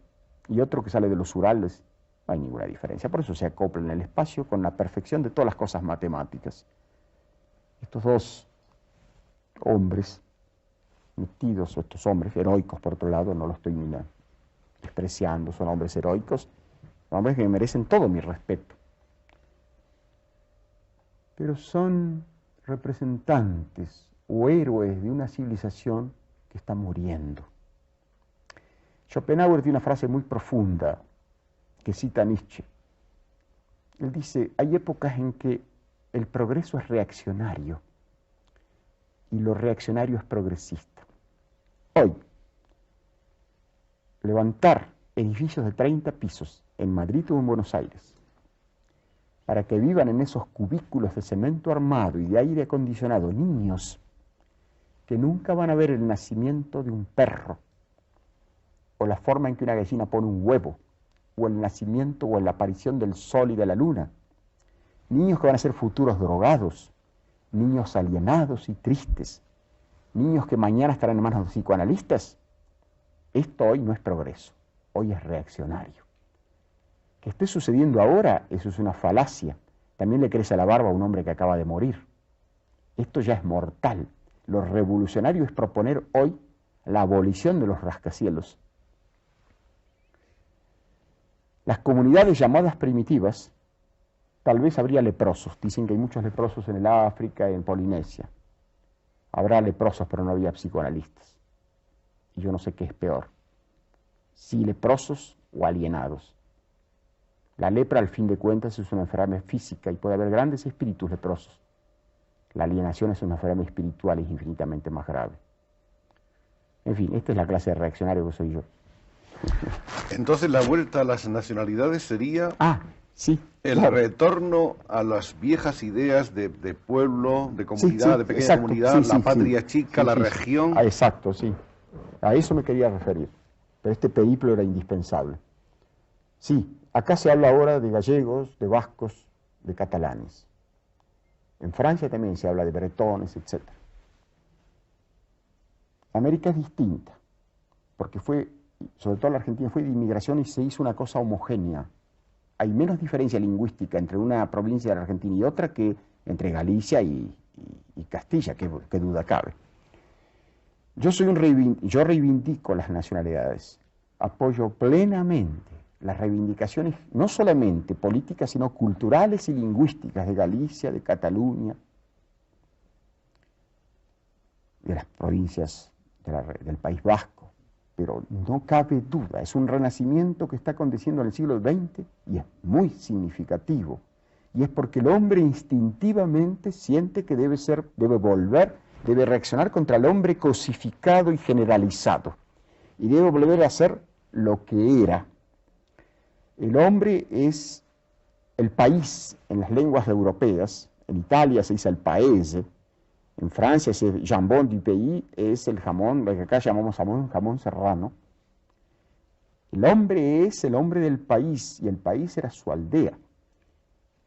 y otro que sale de los Urales, no hay ninguna diferencia. Por eso se acoplan en el espacio con la perfección de todas las cosas matemáticas. Estos dos hombres metidos, o estos hombres heroicos, por otro lado, no los estoy despreciando, son hombres heroicos, hombres que merecen todo mi respeto. Pero son representantes o héroes de una civilización que está muriendo. Schopenhauer tiene una frase muy profunda que cita Nietzsche. Él dice, hay épocas en que el progreso es reaccionario y lo reaccionario es progresista. Hoy, levantar edificios de 30 pisos en Madrid o en Buenos Aires para que vivan en esos cubículos de cemento armado y de aire acondicionado niños que nunca van a ver el nacimiento de un perro, o la forma en que una gallina pone un huevo, o el nacimiento o la aparición del sol y de la luna. Niños que van a ser futuros drogados, niños alienados y tristes, niños que mañana estarán en manos de psicoanalistas. Esto hoy no es progreso, hoy es reaccionario. Que esté sucediendo ahora, eso es una falacia. También le crece la barba a un hombre que acaba de morir. Esto ya es mortal. Lo revolucionario es proponer hoy la abolición de los rascacielos. Las comunidades llamadas primitivas, tal vez habría leprosos. Dicen que hay muchos leprosos en el África y en Polinesia. Habrá leprosos, pero no había psicoanalistas. Y yo no sé qué es peor, si leprosos o alienados. La lepra, al fin de cuentas, es una enfermedad física y puede haber grandes espíritus leprosos. La alienación es una enfermedad espiritual y es infinitamente más grave. En fin, esta es la clase de reaccionario que soy yo. Entonces la vuelta a las nacionalidades sería sí, el retorno a las viejas ideas de pueblo, de comunidad, de pequeña comunidad, la patria chica, la región. Exacto, sí. A eso me quería referir. Pero este periplo era indispensable. Sí, acá se habla ahora de gallegos, de vascos, de catalanes. En Francia también se habla de bretones, etc. América es distinta, porque fue, sobre todo la Argentina, fue de inmigración y se hizo una cosa homogénea. Hay menos diferencia lingüística entre una provincia de la Argentina y otra que entre Galicia y Castilla, que duda cabe. Yo reivindico las nacionalidades, apoyo plenamente las reivindicaciones no solamente políticas, sino culturales y lingüísticas de Galicia, de Cataluña, de las provincias del País Vasco. Pero no cabe duda, es un renacimiento que está aconteciendo en el siglo XX y es muy significativo. Y es porque el hombre instintivamente siente que debe reaccionar contra el hombre cosificado y generalizado. Y debe volver a ser lo que era. El hombre es el país en las lenguas europeas. En Italia se dice el paese. En Francia ese jambon du pays es el jamón, lo que acá llamamos jamón serrano. El hombre es el hombre del país y el país era su aldea.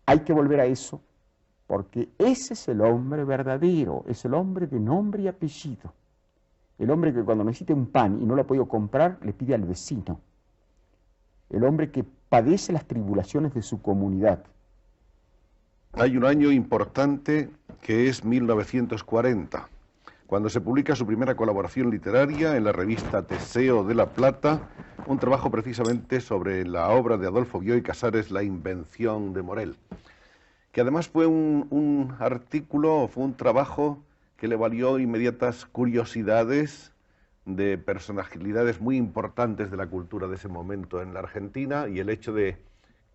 Hay que volver a eso porque ese es el hombre verdadero, es el hombre de nombre y apellido. El hombre que cuando necesita un pan y no lo ha podido comprar, le pide al vecino. El hombre que padece las tribulaciones de su comunidad. Hay un año importante que es 1940, cuando se publica su primera colaboración literaria en la revista Teseo de La Plata, un trabajo precisamente sobre la obra de Adolfo Bioy Casares, La invención de Morel, que además fue un artículo, fue un trabajo que le valió inmediatas curiosidades de personalidades muy importantes de la cultura de ese momento en la Argentina, y el hecho de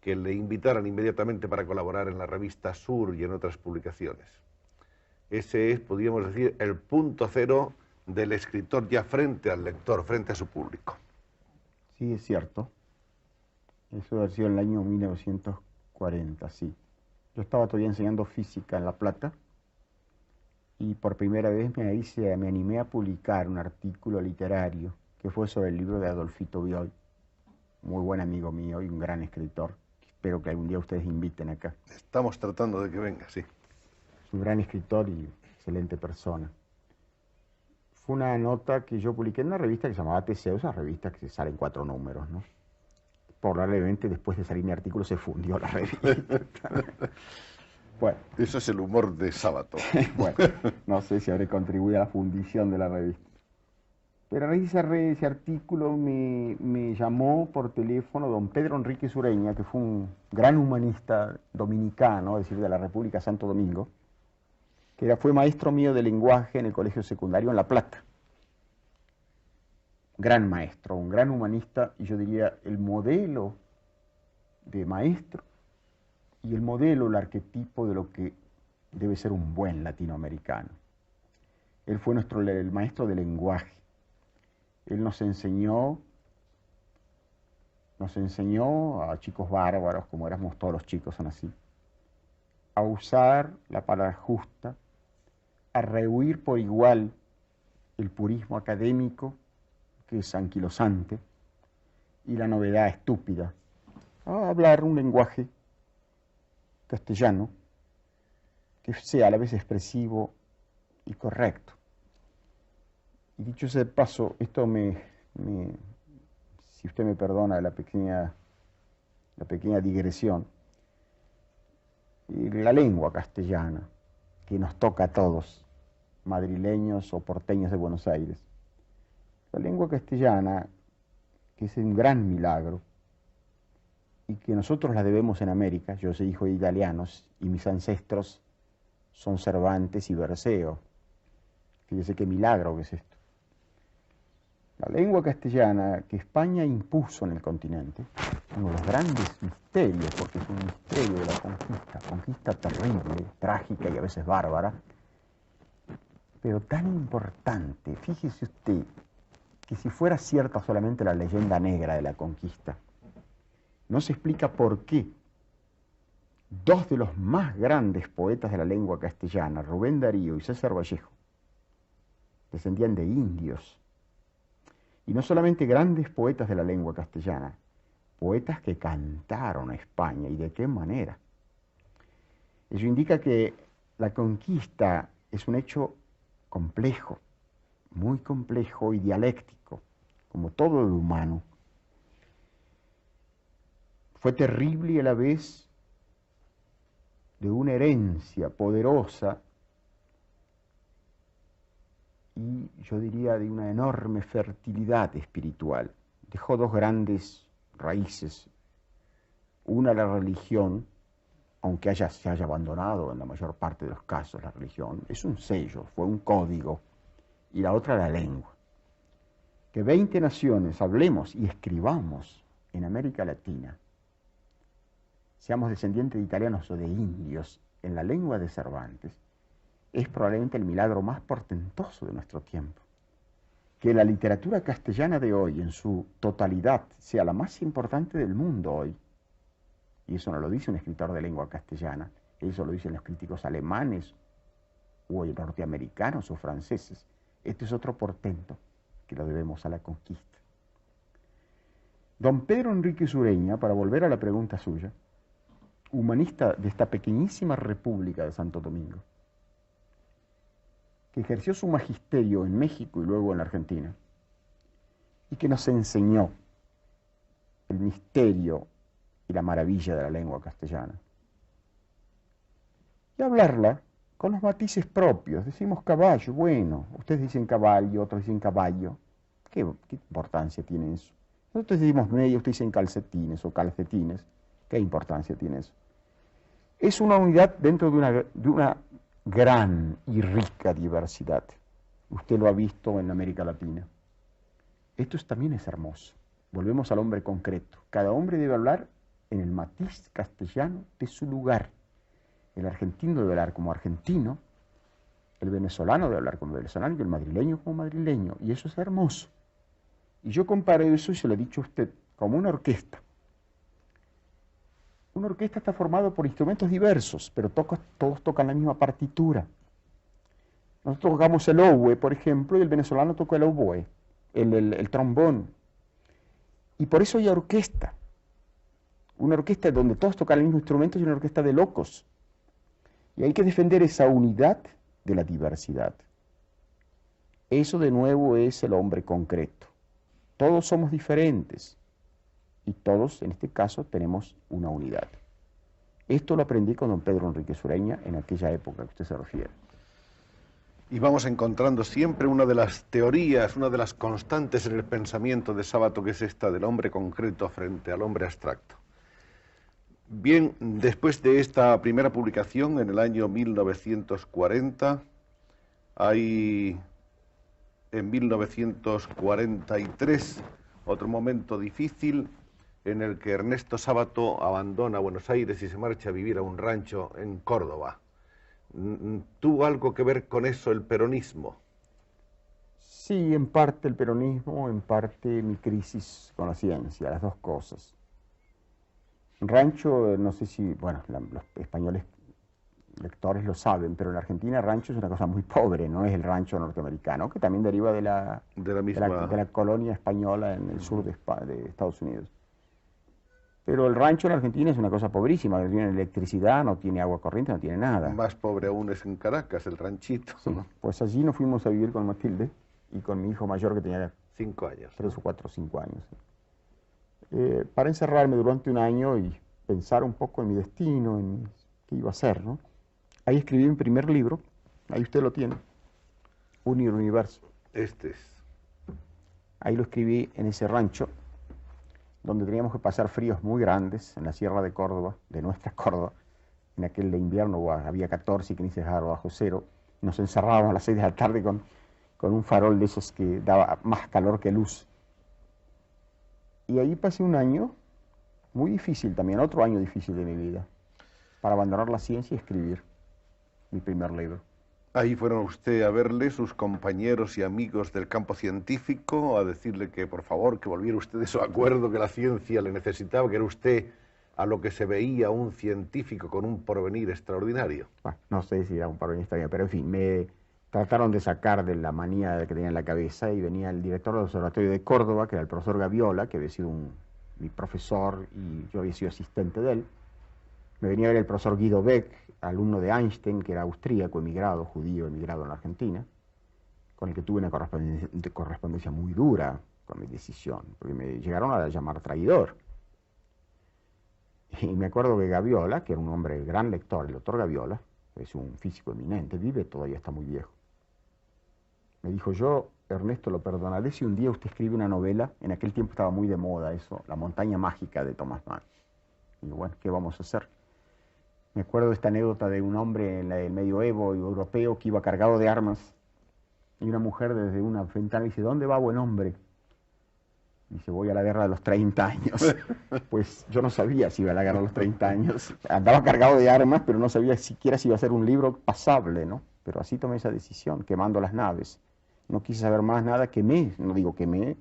que le invitaran inmediatamente para colaborar en la revista Sur y en otras publicaciones. Ese es, podríamos decir, el punto cero del escritor ya frente al lector, frente a su público. Sí, es cierto. Eso debe haber sido en el año 1940, sí. Yo estaba todavía enseñando física en La Plata y por primera vez me animé a publicar un artículo literario que fue sobre el libro de Adolfito Bioy, muy buen amigo mío y un gran escritor. Espero que algún día ustedes inviten acá. Estamos tratando de que venga, sí. Es un gran escritor y excelente persona. Fue una nota que yo publiqué en una revista que se llamaba Teseo, esa revista que se sale en 4 números, ¿no? Probablemente después de salir mi artículo se fundió la revista. Bueno. Eso es el humor de Sábato. Bueno, no sé si habré contribuido a la fundición de la revista. Pero a raíz de ese artículo me llamó por teléfono don Pedro Enrique Sureña, que fue un gran humanista dominicano, es decir, de la República Santo Domingo, que fue maestro mío de lenguaje en el colegio secundario en La Plata. Gran maestro, un gran humanista, y yo diría el modelo de maestro y el modelo, el arquetipo de lo que debe ser un buen latinoamericano. Él fue el maestro de lenguaje. Él nos enseñó a chicos bárbaros, como éramos todos los chicos, son así, a usar la palabra justa, a rehuir por igual el purismo académico, que es anquilosante, y la novedad estúpida, a hablar un lenguaje castellano que sea a la vez expresivo y correcto. Y dicho sea de paso, esto si usted me perdona la pequeña digresión, la lengua castellana, que nos toca a todos, madrileños o porteños de Buenos Aires, la lengua castellana, que es un gran milagro, y que nosotros la debemos en América. Yo soy hijo de italianos, y mis ancestros son Cervantes y Berceo. Fíjese qué milagro que es esto. La lengua castellana que España impuso en el continente, uno de los grandes misterios, porque es un misterio de la conquista terrible, trágica y a veces bárbara, pero tan importante. Fíjese usted que si fuera cierta solamente la leyenda negra de la conquista, no se explica por qué 2 de los más grandes poetas de la lengua castellana, Rubén Darío y César Vallejo, descendían de indios. Y no solamente grandes poetas de la lengua castellana, poetas que cantaron a España, y de qué manera. Ello indica que La conquista es un hecho complejo, muy complejo y dialéctico, como todo lo humano. Fue terrible y a la vez de una herencia poderosa y yo diría de una enorme fertilidad espiritual. Dejó dos grandes raíces. Una, la religión, aunque se haya abandonado en la mayor parte de los casos la religión, es un sello, fue un código. Y la otra, la lengua. Que 20 naciones hablemos y escribamos en América Latina, seamos descendientes de italianos o de indios, en la lengua de Cervantes, es probablemente el milagro más portentoso de nuestro tiempo. Que la literatura castellana de hoy, en su totalidad, sea la más importante del mundo hoy, y eso no lo dice un escritor de lengua castellana, eso lo dicen los críticos alemanes, o norteamericanos o franceses. Este es otro portento que lo debemos a la conquista. Don Pedro Enrique Sureña, para volver a la pregunta suya, humanista de esta pequeñísima república de Santo Domingo, que ejerció su magisterio en México y luego en la Argentina, y que nos enseñó el misterio y la maravilla de la lengua castellana. Y hablarla con los matices propios. Decimos caballo, bueno, ustedes dicen caballo, otros dicen caballo. ¿Qué importancia tiene eso? Nosotros decimos medio, ustedes dicen calcetines o calcetines. ¿Qué importancia tiene eso? Es una unidad dentro de una gran y rica diversidad. Usted lo ha visto en América Latina. Esto también es hermoso. Volvemos al hombre concreto. Cada hombre debe hablar en el matiz castellano de su lugar. El argentino debe hablar como argentino, el venezolano debe hablar como venezolano y el madrileño como madrileño. Y eso es hermoso. Y yo comparo eso, y se lo he dicho a usted, como una orquesta. Una orquesta está formada por instrumentos diversos, pero todos tocan la misma partitura. Nosotros tocamos el oboe, por ejemplo, y el venezolano toca el oboe, el trombón. Y por eso hay orquesta. Una orquesta donde todos tocan el mismo instrumento es una orquesta de locos. Y hay que defender esa unidad de la diversidad. Eso de nuevo es el hombre concreto. Todos somos diferentes. Y todos, en este caso, tenemos una unidad. Esto lo aprendí con don Pedro Enrique Sureña en aquella época que usted se refiere. Y vamos encontrando siempre una de las teorías, una de las constantes en el pensamiento de Sábato, que es esta del hombre concreto frente al hombre abstracto. Bien, después de esta primera publicación en el año 1940, hay en 1943 otro momento difícil, en el que Ernesto Sábato abandona Buenos Aires y se marcha a vivir a un rancho en Córdoba. ¿Tuvo algo que ver con eso el peronismo? Sí, en parte el peronismo, en parte mi crisis con la ciencia, las dos cosas. Rancho, no sé si, bueno, los españoles lectores lo saben, pero en Argentina rancho es una cosa muy pobre, no es el rancho norteamericano, que también deriva de la colonia española en el sur de Estados Unidos. Pero el rancho en Argentina es una cosa pobrísima, no tiene electricidad, no tiene agua corriente, no tiene nada. Más pobre aún es en Caracas, el ranchito. Sí, pues allí nos fuimos a vivir con Matilde y con mi hijo mayor que tenía 5 años. 3 o 4 o 5 años. Para encerrarme durante un año y pensar un poco en mi destino, en qué iba a hacer, ¿no? Ahí escribí mi primer libro, ahí usted lo tiene, Unir Universo. Este es. Ahí lo escribí en ese rancho, donde teníamos que pasar fríos muy grandes en la sierra de Córdoba, de nuestra Córdoba. En aquel de invierno había 14 y 15 grados bajo cero. Nos encerrábamos a las 6 de la tarde con un farol de esos que daba más calor que luz. Y ahí pasé un año muy difícil también, otro año difícil de mi vida, para abandonar la ciencia y escribir mi primer libro. Ahí fueron usted a verle sus compañeros y amigos del campo científico, a decirle que por favor, que volviera usted de su acuerdo, que la ciencia le necesitaba, que era usted a lo que se veía un científico con un porvenir extraordinario. Bueno, no sé si era un porvenir extraordinario, pero en fin, me trataron de sacar de la manía que tenía en la cabeza y venía el director del Observatorio de Córdoba, que era el profesor Gaviola, que había sido mi profesor y yo había sido asistente de él. Me venía a ver el profesor Guido Beck, alumno de Einstein, que era austríaco, emigrado, judío, emigrado en la Argentina, con el que tuve una correspondencia muy dura con mi decisión, porque me llegaron a llamar traidor. Y me acuerdo que Gaviola, que era un hombre, gran lector, el doctor Gaviola, es un físico eminente, vive, todavía está muy viejo. Me dijo, yo, Ernesto, lo perdonaré si un día usted escribe una novela, en aquel tiempo estaba muy de moda eso, La montaña mágica de Thomas Mann. Y bueno, ¿qué vamos a hacer? Me acuerdo de esta anécdota de un hombre en el medioevo europeo que iba cargado de armas, y una mujer desde una ventana dice, ¿dónde va, buen hombre? Dice, voy a la guerra de los 30 años. Pues yo no sabía si iba a la guerra de los 30 años. Andaba cargado de armas, pero no sabía siquiera si iba a ser un libro pasable, ¿no? Pero así tomé esa decisión, quemando las naves. No quise saber más nada, quemé, no digo quemé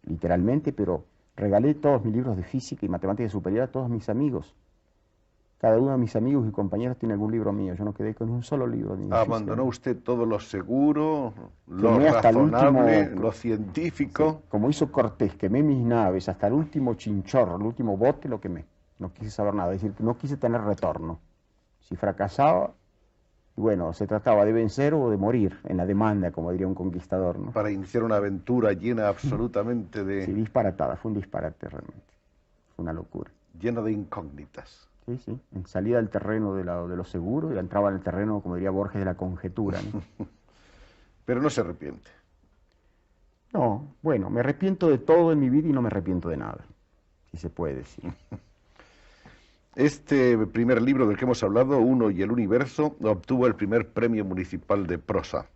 literalmente, pero regalé todos mis libros de física y matemática superior a todos mis amigos. Cada uno de mis amigos y compañeros tiene algún libro mío. Yo no quedé con un solo libro. Abandonó usted todo lo seguro, lo Quemé hasta el razonable, último, lo científico. sí, como hizo Cortés, quemé mis naves, hasta el último chinchorro, el último bote lo quemé. No quise saber nada, es decir, no quise tener retorno. Si fracasaba, bueno, se trataba de vencer o de morir en la demanda, como diría un conquistador, ¿no? Para iniciar una aventura llena absolutamente Sí, disparatada, fue un disparate realmente. Fue una locura. llena de incógnitas. Sí, sí, en salida del terreno de lo seguro y entraba en el terreno, como diría Borges, de la conjetura, ¿no? Pero no se arrepiente. No, bueno, me arrepiento de todo en mi vida y no me arrepiento de nada, si se puede decir. Este primer libro del que hemos hablado, Uno y el Universo, obtuvo el primer premio municipal de prosa.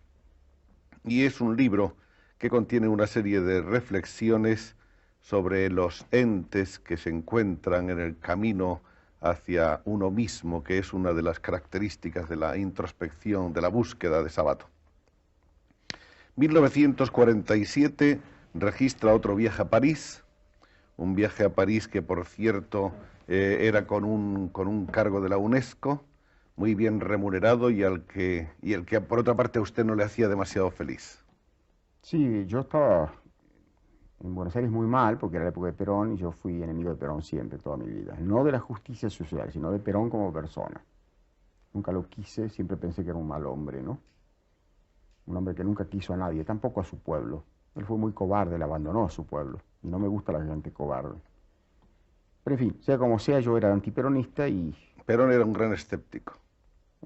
Y es un libro que contiene una serie de reflexiones sobre los entes que se encuentran en el camino hacia uno mismo, que es una de las características de la introspección, de la búsqueda de Sabato. 1947 registra otro viaje a París, un viaje a París que, por cierto, era con un cargo de la UNESCO, muy bien remunerado y el que, por otra parte, a usted no le hacía demasiado feliz. Sí, yo estaba en Buenos Aires muy mal, porque era la época de Perón, y yo fui enemigo de Perón siempre, toda mi vida. No de la justicia social, sino de Perón como persona. Nunca lo quise, siempre pensé que era un mal hombre, ¿no? Un hombre que nunca quiso a nadie, tampoco a su pueblo. Él fue muy cobarde, le abandonó a su pueblo. Y no me gusta la gente cobarde. Pero en fin, sea como sea, yo era antiperonista y Perón era un gran escéptico.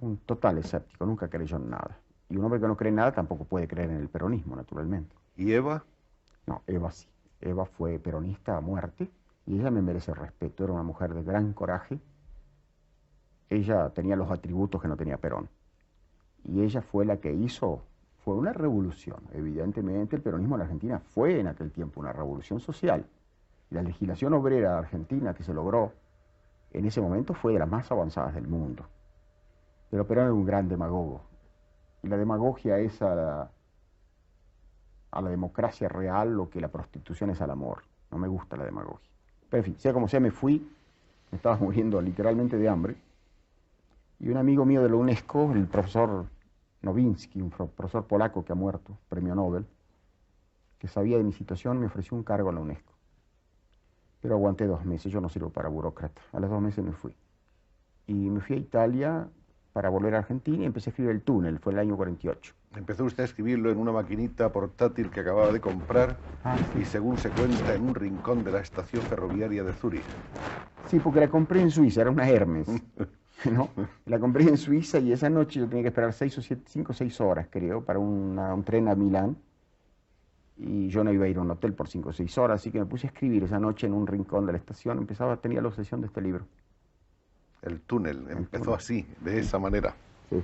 un total escéptico, nunca creyó en nada. Y un hombre que no cree en nada tampoco puede creer en el peronismo, naturalmente. ¿Y Eva? No, Eva sí. Eva fue peronista a muerte y ella me merece respeto. Era una mujer de gran coraje. Ella tenía los atributos que no tenía Perón. Y ella fue la que hizo, fue una revolución. Evidentemente el peronismo en la Argentina fue en aquel tiempo una revolución social. Y la legislación obrera argentina que se logró en ese momento fue de las más avanzadas del mundo. Pero Perón era un gran demagogo. Y la demagogia es a la democracia real lo que la prostitución es al amor. No me gusta la demagogia. Pero en fin, sea como sea, me fui, me estaba muriendo literalmente de hambre, y un amigo mío de la UNESCO, el profesor Nowinski, un profesor polaco que ha muerto, premio Nobel, que sabía de mi situación, me ofreció un cargo en la UNESCO. Pero aguanté 2 meses, yo no sirvo para burócrata. A los 2 meses me fui. Y me fui a Italia para volver a Argentina y empecé a escribir El túnel, fue el año 48. Empezó usted a escribirlo en una maquinita portátil que acababa de comprar Sí. y, según se cuenta, en un rincón de la estación ferroviaria de Zúrich. Sí, porque la compré en Suiza, era una Hermes, ¿no? La compré en Suiza y esa noche yo tenía que esperar 5 o 6 horas, creo, para un tren a Milán. Y yo no iba a ir a un hotel por 5 o 6 horas, así que me puse a escribir esa noche en un rincón de la estación. Tenía la obsesión de este libro. El túnel empezó túnel. así, de esa manera. Sí.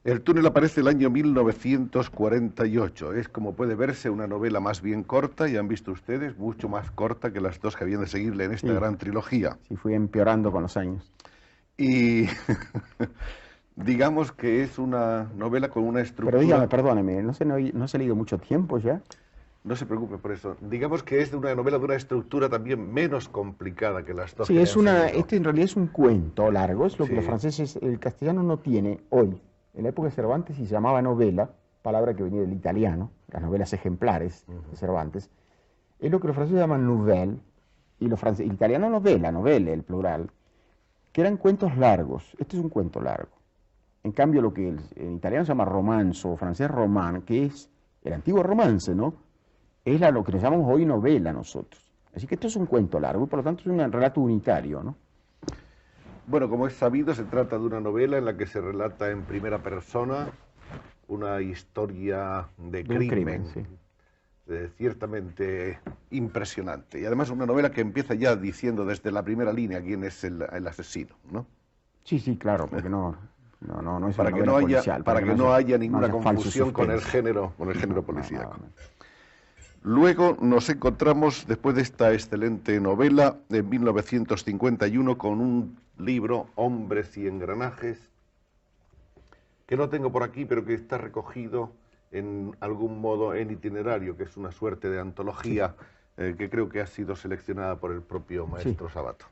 El túnel aparece el año 1948. Es, como puede verse, una novela más bien corta, y han visto ustedes, mucho más corta que las dos que habían de seguirle en esta Sí. gran trilogía. Sí, fui empeorando con los años. Y digamos que es una novela con una estructura... Pero dígame, perdóneme, ¿no se ha leído mucho tiempo ya? No se preocupe por eso. Digamos que es de una novela de una estructura también menos complicada que las dos. Sí, que le es han seguido. este en realidad es un cuento largo, es lo que Sí. los franceses, el castellano no tiene hoy. En la época de Cervantes se llamaba novela, palabra que venía del italiano, las novelas ejemplares de Cervantes. Es lo que los franceses llaman nouvelle, y el italiano novela, el plural. que eran cuentos largos. Este es un cuento largo. En cambio, lo que en italiano se llama romanzo, o francés roman, que es el antiguo romance, ¿no? Es lo que nos llamamos hoy novela nosotros. Así que esto es un cuento largo y por lo tanto es un relato unitario, ¿no? Bueno, como es sabido, se trata de una novela en la que se relata en primera persona una historia de crimen, sí. Ciertamente impresionante. Y además una novela que empieza ya diciendo desde la primera línea quién es el asesino, ¿no? Sí, sí, claro, porque no es Para una que novela no haya, policial. para que no haya ninguna no haya falso confusión con el suspense. género policíaco. No. Luego nos encontramos, después de esta excelente novela, en 1951 con un libro, Hombres y Engranajes, que no tengo por aquí, pero que está recogido en algún modo en Itinerario, que es una suerte de antología que creo que ha sido seleccionada por el propio maestro Sabato.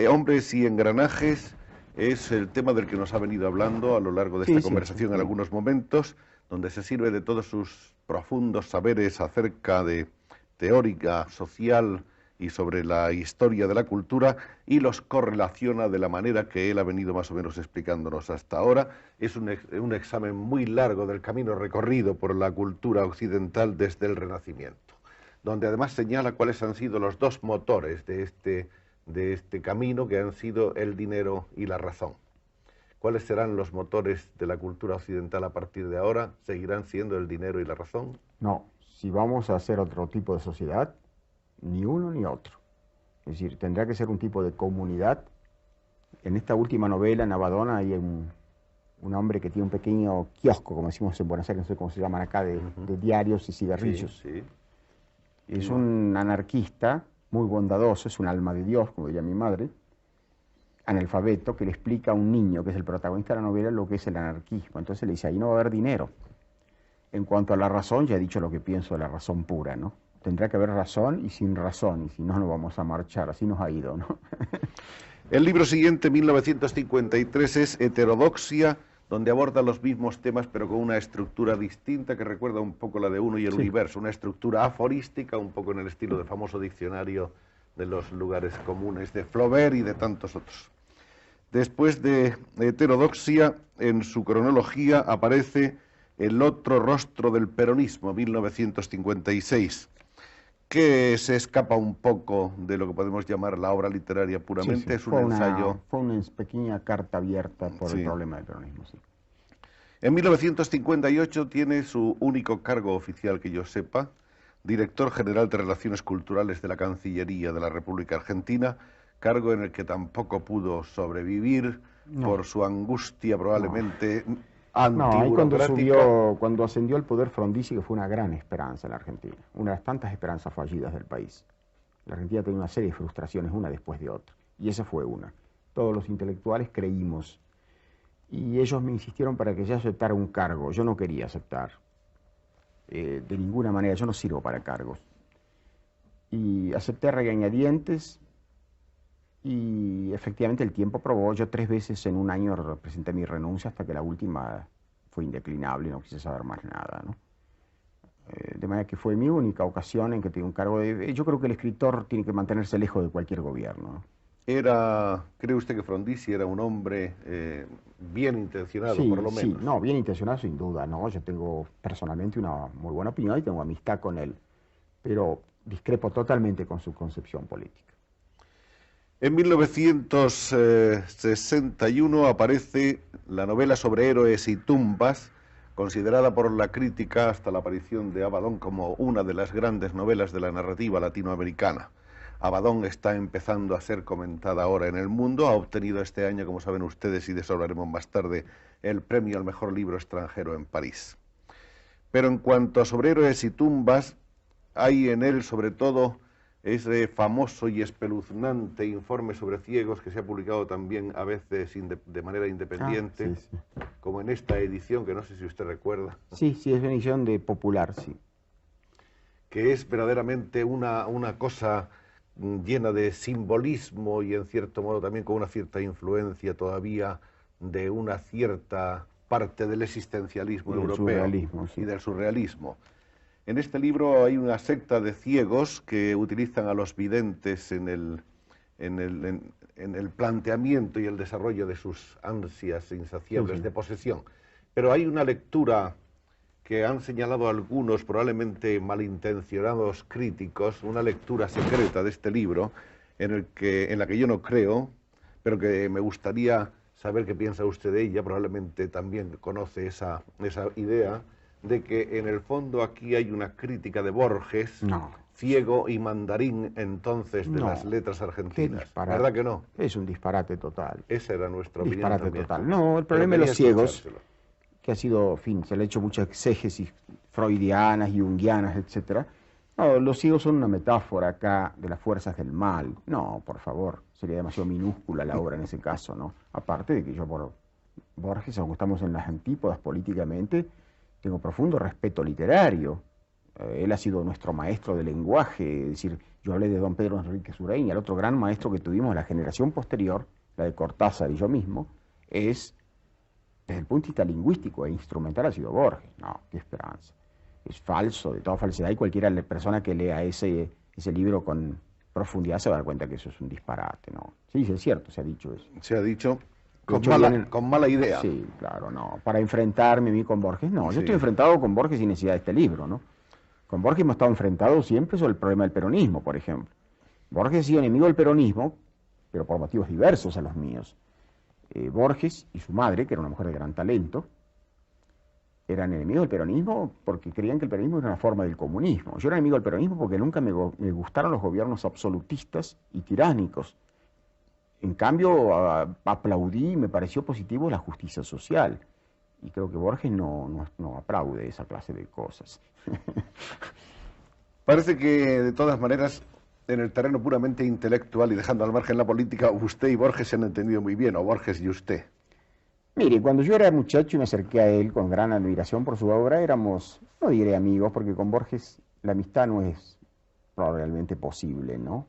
Hombres y Engranajes es el tema del que nos ha venido hablando a lo largo de esta conversación en algunos momentos, donde se sirve de todos sus profundos saberes acerca de teórica, social y sobre la historia de la cultura, y los correlaciona de la manera que él ha venido más o menos explicándonos hasta ahora. Es un examen muy largo del camino recorrido por la cultura occidental desde el Renacimiento, donde además señala cuáles han sido los dos motores de este camino, que han sido el dinero y la razón. ¿Cuáles serán los motores de la cultura occidental a partir de ahora? ¿Seguirán siendo el dinero y la razón? No, si vamos a hacer otro tipo de sociedad, ni uno ni otro. Es decir, tendrá que ser un tipo de comunidad. En esta última novela, en Abaddon, hay un hombre que tiene un pequeño kiosco, como decimos en Buenos Aires, no sé cómo se llaman acá, de diarios y cigarrillos. Sí, sí. Es un anarquista muy bondadoso, es un alma de Dios, como diría mi madre, analfabeto, que le explica a un niño, que es el protagonista de la novela, lo que es el anarquismo. Entonces le dice, ahí no va a haber dinero. En cuanto a la razón, ya he dicho lo que pienso de la razón pura, ¿no? Tendrá que haber razón y sin razón, y si no, no vamos a marchar, así nos ha ido, ¿no? El libro siguiente, 1953, es Heterodoxia, donde aborda los mismos temas, pero con una estructura distinta que recuerda un poco la de Uno y el Universo, una estructura aforística, un poco en el estilo del famoso diccionario de los lugares comunes de Flaubert y de tantos otros. Después de Heterodoxia, en su cronología aparece El otro rostro del peronismo, 1956, que se escapa un poco de lo que podemos llamar la obra literaria puramente. Es un ensayo. Fue una pequeña carta abierta por el problema del peronismo, sí. En 1958 tiene su único cargo oficial que yo sepa, director general de Relaciones Culturales de la Cancillería de la República Argentina, cargo en el que tampoco pudo sobrevivir por su angustia probablemente antiburocrática. Cuando ascendió al poder Frondizi, que fue una gran esperanza en la Argentina, una de las tantas esperanzas fallidas del país. La Argentina tenía una serie de frustraciones, una después de otra, y esa fue una. Todos los intelectuales creímos, y ellos me insistieron para que yo aceptara un cargo. Yo no quería aceptar, de ninguna manera, yo no sirvo para cargos. Y acepté a regañadientes, y efectivamente el tiempo probó. Yo 3 veces en un año presenté mi renuncia hasta que la última fue indeclinable y no quise saber más nada, ¿no? De manera que fue mi única ocasión en que tengo un cargo de... Yo creo que el escritor tiene que mantenerse lejos de cualquier gobierno, ¿no? ¿Cree usted que Frondizi era un hombre bien intencionado, por lo menos? Sí, no, bien intencionado sin duda, ¿no? Yo tengo personalmente una muy buena opinión y tengo amistad con él, pero discrepo totalmente con su concepción política. En 1961 aparece la novela sobre héroes y tumbas, considerada por la crítica hasta la aparición de Abaddon como una de las grandes novelas de la narrativa latinoamericana. Abaddon está empezando a ser comentada ahora en el mundo, ha obtenido este año, como saben ustedes, y de eso hablaremos más tarde, el premio al mejor libro extranjero en París. Pero en cuanto a sobre héroes y tumbas, hay en él sobre todo ese famoso y espeluznante informe sobre ciegos que se ha publicado también a veces de manera independiente, como en esta edición, que no sé si usted recuerda. Sí, es una edición de Popular, sí. Que es verdaderamente una cosa llena de simbolismo y en cierto modo también con una cierta influencia todavía de una cierta parte del existencialismo europeo y del surrealismo. En este libro hay una secta de ciegos que utilizan a los videntes en en el planteamiento y el desarrollo de sus ansias insaciables Sí, sí. de posesión. Pero hay una lectura que han señalado algunos, probablemente malintencionados críticos, una lectura secreta de este libro, en la que yo no creo, pero que me gustaría saber qué piensa usted de ella. Probablemente también conoce esa idea de que en el fondo aquí hay una crítica de Borges, No, ciego y mandarín entonces de no. las letras Qué argentinas. disparate. ¿Verdad que no? Es un disparate total. Esa era nuestra opinión Disparate también. total. No, el Pero problema de quería los ciegos, escuchárselo. que ha sido, en fin, se le ha hecho muchas exégesis freudianas, junguianas, etc. No, los ciegos son una metáfora acá de las fuerzas del mal. No, por favor, sería demasiado minúscula la obra en ese caso, ¿no? Aparte de que yo por Borges, aunque estamos en las antípodas políticamente, tengo profundo respeto literario. Él ha sido nuestro maestro de lenguaje, es decir, yo hablé de don Pedro Enrique Sureña, el otro gran maestro que tuvimos, la generación posterior, la de Cortázar y yo mismo, es, desde el punto de vista lingüístico e instrumental, ha sido Borges. No, qué esperanza. Es falso, de toda falsedad, y cualquiera persona que lea ese libro con profundidad se va a dar cuenta que eso es un disparate, ¿no? Sí, es cierto, se ha dicho eso. Se ha dicho Muchos vienen- con mala idea. Sí, claro, no. Para enfrentarme a mí con Borges, no. Yo Sí. estoy enfrentado con Borges sin necesidad de este libro, ¿no? Con Borges hemos estado enfrentados siempre sobre el problema del peronismo, por ejemplo. Borges ha sido enemigo del peronismo, pero por motivos diversos a los míos. Borges y su madre, que era una mujer de gran talento, eran enemigos del peronismo porque creían que el peronismo era una forma del comunismo. Yo era enemigo del peronismo porque nunca me gustaron los gobiernos absolutistas y tiránicos. En cambio, aplaudí y me pareció positivo la justicia social. Y creo que Borges no aplaude esa clase de cosas. Parece que, de todas maneras, en el terreno puramente intelectual y dejando al margen la política, usted y Borges se han entendido muy bien, o Borges y usted. Mire, cuando yo era muchacho y me acerqué a él con gran admiración por su obra, éramos, no diré amigos, porque con Borges la amistad no es realmente posible, ¿no?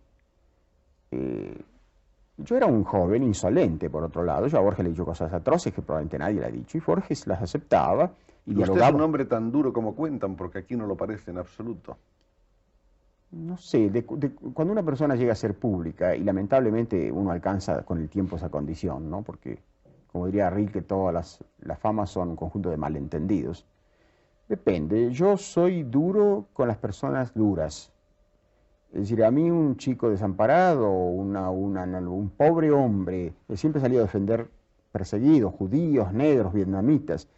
Yo era un joven insolente, por otro lado. Yo a Borges le he dicho cosas atroces que probablemente nadie le ha dicho, y Borges las aceptaba y Usted es dialogaba. un hombre tan duro como cuentan, porque aquí no lo parece en absoluto. No sé, cuando una persona llega a ser pública, y lamentablemente uno alcanza con el tiempo esa condición, ¿no? Porque, como diría Rilke, todas las famas son un conjunto de malentendidos. Depende. Yo soy duro con las personas duras. Es decir, a mí un chico desamparado, un pobre hombre, siempre he salido a defender perseguidos, judíos, negros, vietnamitas.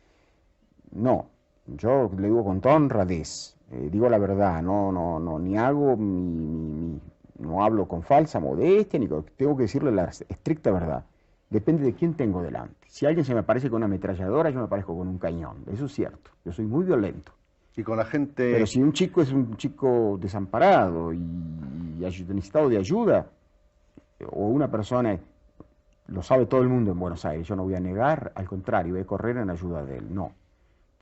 No, yo le digo con toda honradez, digo la verdad, ni hago no hablo con falsa modestia, tengo que decirle la estricta verdad. Depende de quién tengo delante. Si alguien se me aparece con una ametralladora, yo me aparezco con un cañón. Eso es cierto. Yo soy muy violento. Y con la gente... Pero si un chico es un chico desamparado y necesitado de ayuda, o una persona, lo sabe todo el mundo en Buenos Aires, yo no voy a negar, al contrario, voy a correr en ayuda de él. No.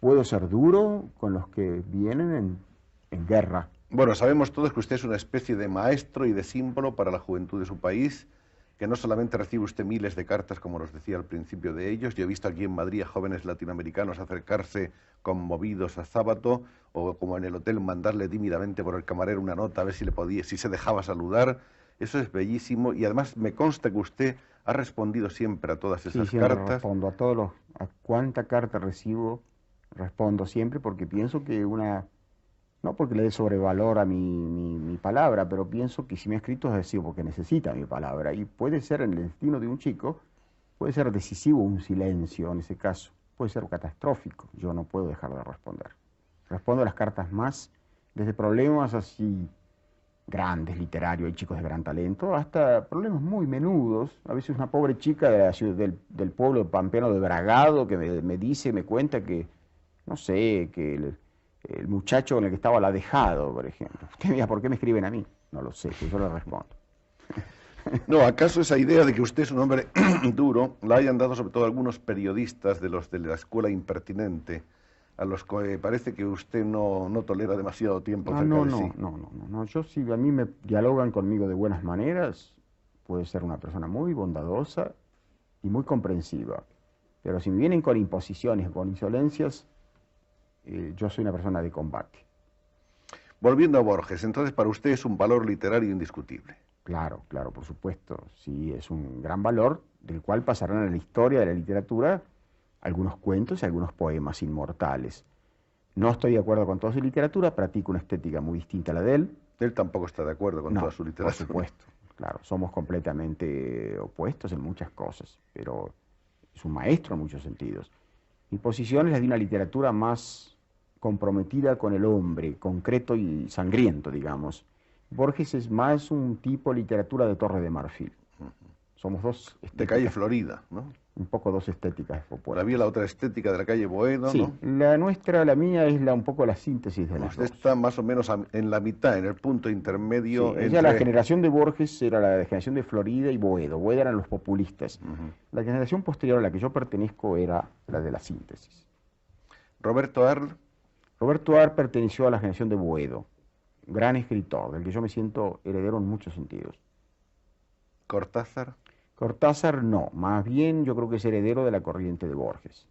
Puedo ser duro con los que vienen en guerra. Bueno, sabemos todos que usted es una especie de maestro y de símbolo para la juventud de su país, que no solamente recibe usted miles de cartas, como nos decía al principio de ellos. Yo he visto aquí en Madrid a jóvenes latinoamericanos acercarse conmovidos a Sábato, o como en el hotel mandarle tímidamente por el camarero una nota a ver si se dejaba saludar. Eso es bellísimo, y además me consta que usted ha respondido siempre a todas esas cartas. Respondo a cuánta carta recibo, respondo siempre, porque pienso que no porque le dé sobrevalor a mi palabra, pero pienso que si me ha escrito es decir porque necesita mi palabra, y puede ser en el destino de un chico, puede ser decisivo un silencio en ese caso, puede ser catastrófico. Yo no puedo dejar de responder. Respondo a las cartas más, desde problemas así grandes, literarios, hay chicos de gran talento, hasta problemas muy menudos. A veces una pobre chica del pueblo pampeano de Bragado que me cuenta que, no sé, que el muchacho con el que estaba la ha dejado, por ejemplo. Usted mira, ¿por qué me escriben a mí? No lo sé, que yo le respondo. No, ¿acaso esa idea de que usted es un hombre duro la hayan dado sobre todo algunos periodistas de los de la escuela impertinente, a los que parece que usted no tolera demasiado tiempo cerca de sí? No. Yo, si a mí me dialogan conmigo de buenas maneras, puede ser una persona muy bondadosa y muy comprensiva. Pero si me vienen con imposiciones, con insolencias, yo soy una persona de combate. Volviendo a Borges, entonces para usted es un valor literario indiscutible. Claro, claro, por supuesto. Sí, es un gran valor del cual pasarán a la historia de la literatura algunos cuentos y algunos poemas inmortales. No estoy de acuerdo con toda su literatura, practico una estética muy distinta a la de él. Él tampoco está de acuerdo con toda No, su por literatura. supuesto, claro, somos completamente opuestos en muchas cosas, pero es un maestro en muchos sentidos. Mi posición es la de una literatura más comprometida con el hombre, concreto y sangriento, digamos. Borges es más un tipo de literatura de Torre de Marfil. Somos dos De calle estéticas, Florida, ¿no? un poco dos estéticas Había opuestas. la otra estética de la calle Boedo, Sí, ¿no? la nuestra, la mía, es un poco la síntesis de las Usted dos. está más o menos en la mitad, en el punto intermedio Sí, ella, la entre... generación de Borges era la generación de Florida y Boedo. Boedo eran los populistas. Ujú. La generación posterior a la que yo pertenezco era la de la síntesis. Roberto Arlt, Roberto Ar perteneció a la generación de Boedo, gran escritor, del que yo me siento heredero en muchos sentidos. Cortázar, Cortázar no, más bien yo creo que es heredero de la corriente de Borges.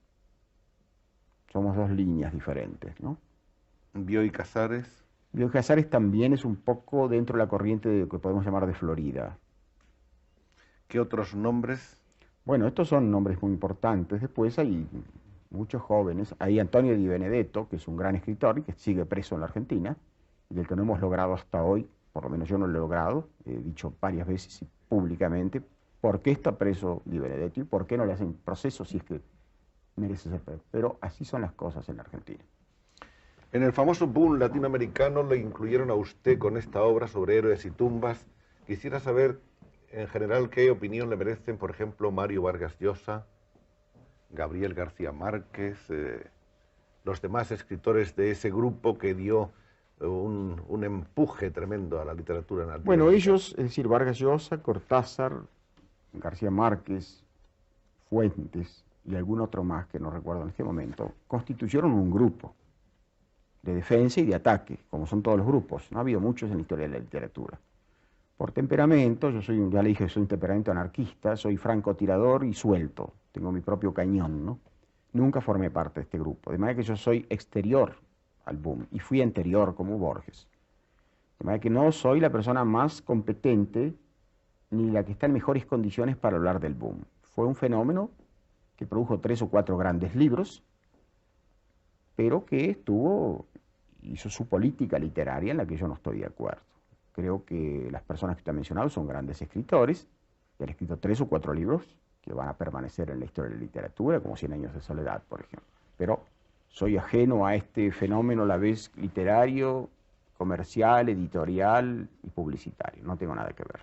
Somos dos líneas diferentes, ¿no? Bioy Casares, Bioy Casares también es un poco dentro de la corriente de lo que podemos llamar de Florida. ¿qué otros nombres? Bueno, estos son nombres muy importantes. Después hay muchos jóvenes. Hay Antonio Di Benedetto, que es un gran escritor y que sigue preso en la Argentina, y del que no hemos logrado hasta hoy, por lo menos yo no lo he logrado, he dicho varias veces y públicamente, por qué está preso Di Benedetto y por qué no le hacen proceso si es que merece ser preso. Pero así son las cosas en la Argentina. En el famoso boom latinoamericano le incluyeron a usted con esta obra sobre héroes y tumbas. Quisiera saber, en general, qué opinión le merecen, por ejemplo, Mario Vargas Llosa, Gabriel García Márquez, los demás escritores de ese grupo que dio un empuje tremendo a la literatura latinoamericana. Bueno, ellos, es decir, Vargas Llosa, Cortázar, García Márquez, Fuentes y algún otro más que no recuerdo en este momento, constituyeron un grupo de defensa y de ataque, como son todos los grupos. No ha habido muchos en la historia de la literatura. Por temperamento, yo soy, ya le dije, soy un temperamento anarquista, soy francotirador y suelto, tengo mi propio cañón, ¿no? Nunca formé parte de este grupo, de manera que yo soy exterior al boom y fui anterior como Borges. De manera que no soy la persona más competente ni la que está en mejores condiciones para hablar del boom. Fue un fenómeno que produjo 3 o 4 grandes libros, pero que hizo su política literaria en la que yo no estoy de acuerdo. Creo que las personas que usted ha mencionado son grandes escritores, y han escrito 3 o 4 libros que van a permanecer en la historia de la literatura, como 100 años de soledad, por ejemplo. Pero soy ajeno a este fenómeno a la vez literario, comercial, editorial y publicitario. No tengo nada que ver.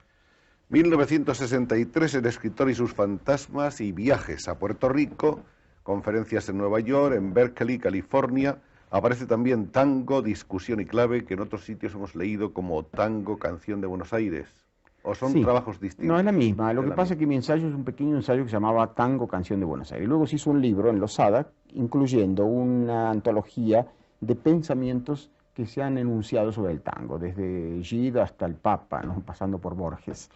1963, El escritor y sus fantasmas y viajes a Puerto Rico, conferencias en Nueva York, en Berkeley, California. Aparece también Tango, Discusión y Clave, que en otros sitios hemos leído como Tango, Canción de Buenos Aires. ¿O son Sí, trabajos distintos? no, es la misma. Lo Es que la pasa es misma. que mi ensayo es un pequeño ensayo que se llamaba Tango, Canción de Buenos Aires. Luego se hizo un libro en Losada, incluyendo una antología de pensamientos que se han enunciado sobre el tango, desde Gide hasta el Papa, ¿no? Pasando por Borges.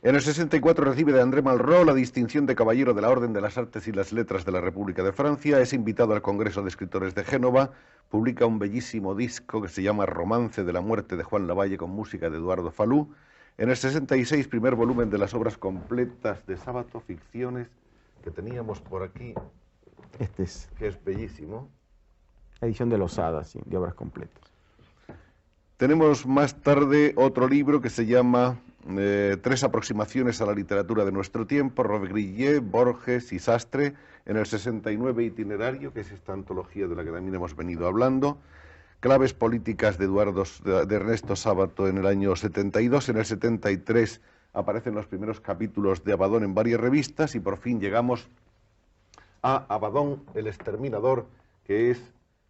En el 64 recibe de André Malraux la distinción de Caballero de la Orden de las Artes y las Letras de la República de Francia. Es invitado al Congreso de Escritores de Génova. Publica un bellísimo disco que se llama Romance de la muerte de Juan Lavalle con música de Eduardo Falú. En el 66, primer volumen de las obras completas de Sábato, ficciones, que teníamos por aquí, Este es que es bellísimo. la edición de Losada, sí, de obras completas. Tenemos más tarde otro libro que se llama Tres aproximaciones a la literatura de nuestro tiempo, Robert Grillet, Borges y Sastre. En el 69, Itinerario, que es esta antología de la que también hemos venido hablando. Claves políticas de Ernesto Sábato en el año 72. En el 73 aparecen los primeros capítulos de Abadón en varias revistas y por fin llegamos a Abadón, el exterminador, que es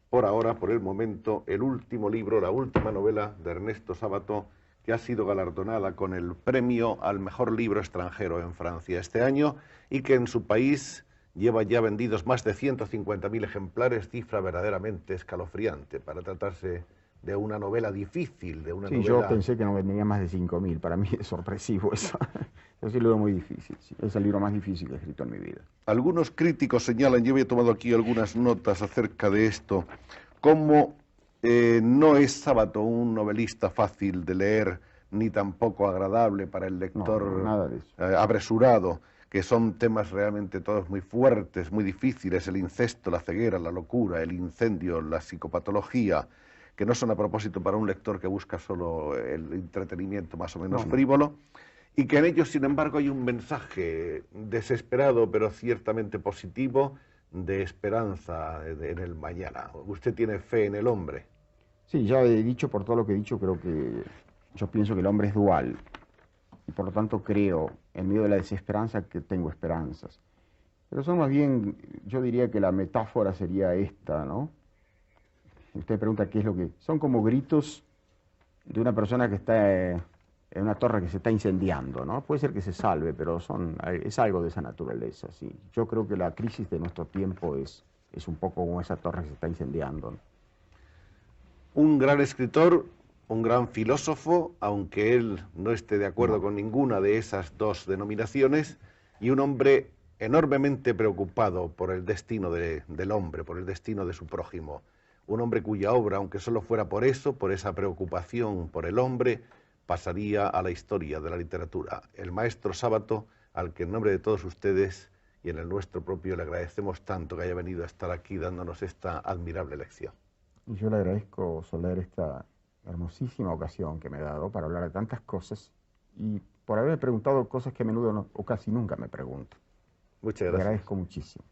por ahora, por el momento, el último libro, la última novela de Ernesto Sábato, que ha sido galardonada con el premio al mejor libro extranjero en Francia este año y que en su país lleva ya vendidos más de 150.000 ejemplares, cifra verdaderamente escalofriante para tratarse de una novela difícil, de una Sí, novela... yo pensé que no vendería más de 5.000. Para mí es sorpresivo eso. Es un libro muy difícil. Sí. Es el libro más difícil que he escrito en mi vida. Algunos críticos señalan, yo había tomado aquí algunas notas acerca de esto, cómo no es Sábato un novelista fácil de leer, ni tampoco agradable para el No, lector nada de eso. apresurado, que son temas realmente todos muy fuertes, muy difíciles, el incesto, la ceguera, la locura, el incendio, la psicopatología, que no son a propósito para un lector que busca solo el entretenimiento más o menos No, no. frívolo, y que en ellos, sin embargo, hay un mensaje desesperado, pero ciertamente positivo, de esperanza en el mañana. Usted tiene fe en el hombre. Sí, ya he dicho, por todo lo que he dicho, creo que yo pienso que el hombre es dual y por lo tanto creo, en medio de la desesperanza, que tengo esperanzas. Pero son más bien, yo diría que la metáfora sería esta, ¿no? Usted pregunta qué es lo que... Son como gritos de una persona que está en una torre que se está incendiando, ¿no? Puede ser que se salve, pero es algo de esa naturaleza, sí. Yo creo que la crisis de nuestro tiempo es un poco como esa torre que se está incendiando, ¿no? Un gran escritor, un gran filósofo, aunque él no esté de acuerdo No. con ninguna de esas dos denominaciones, y un hombre enormemente preocupado por el destino del hombre, por el destino de su prójimo. Un hombre cuya obra, aunque solo fuera por eso, por esa preocupación por el hombre, pasaría a la historia de la literatura. El maestro Sábato, al que en nombre de todos ustedes y en el nuestro propio le agradecemos tanto que haya venido a estar aquí dándonos esta admirable lección. Y yo le agradezco, Soler, esta hermosísima ocasión que me ha dado para hablar de tantas cosas y por haberme preguntado cosas que a menudo o casi nunca me pregunto. Muchas Le gracias. agradezco muchísimo.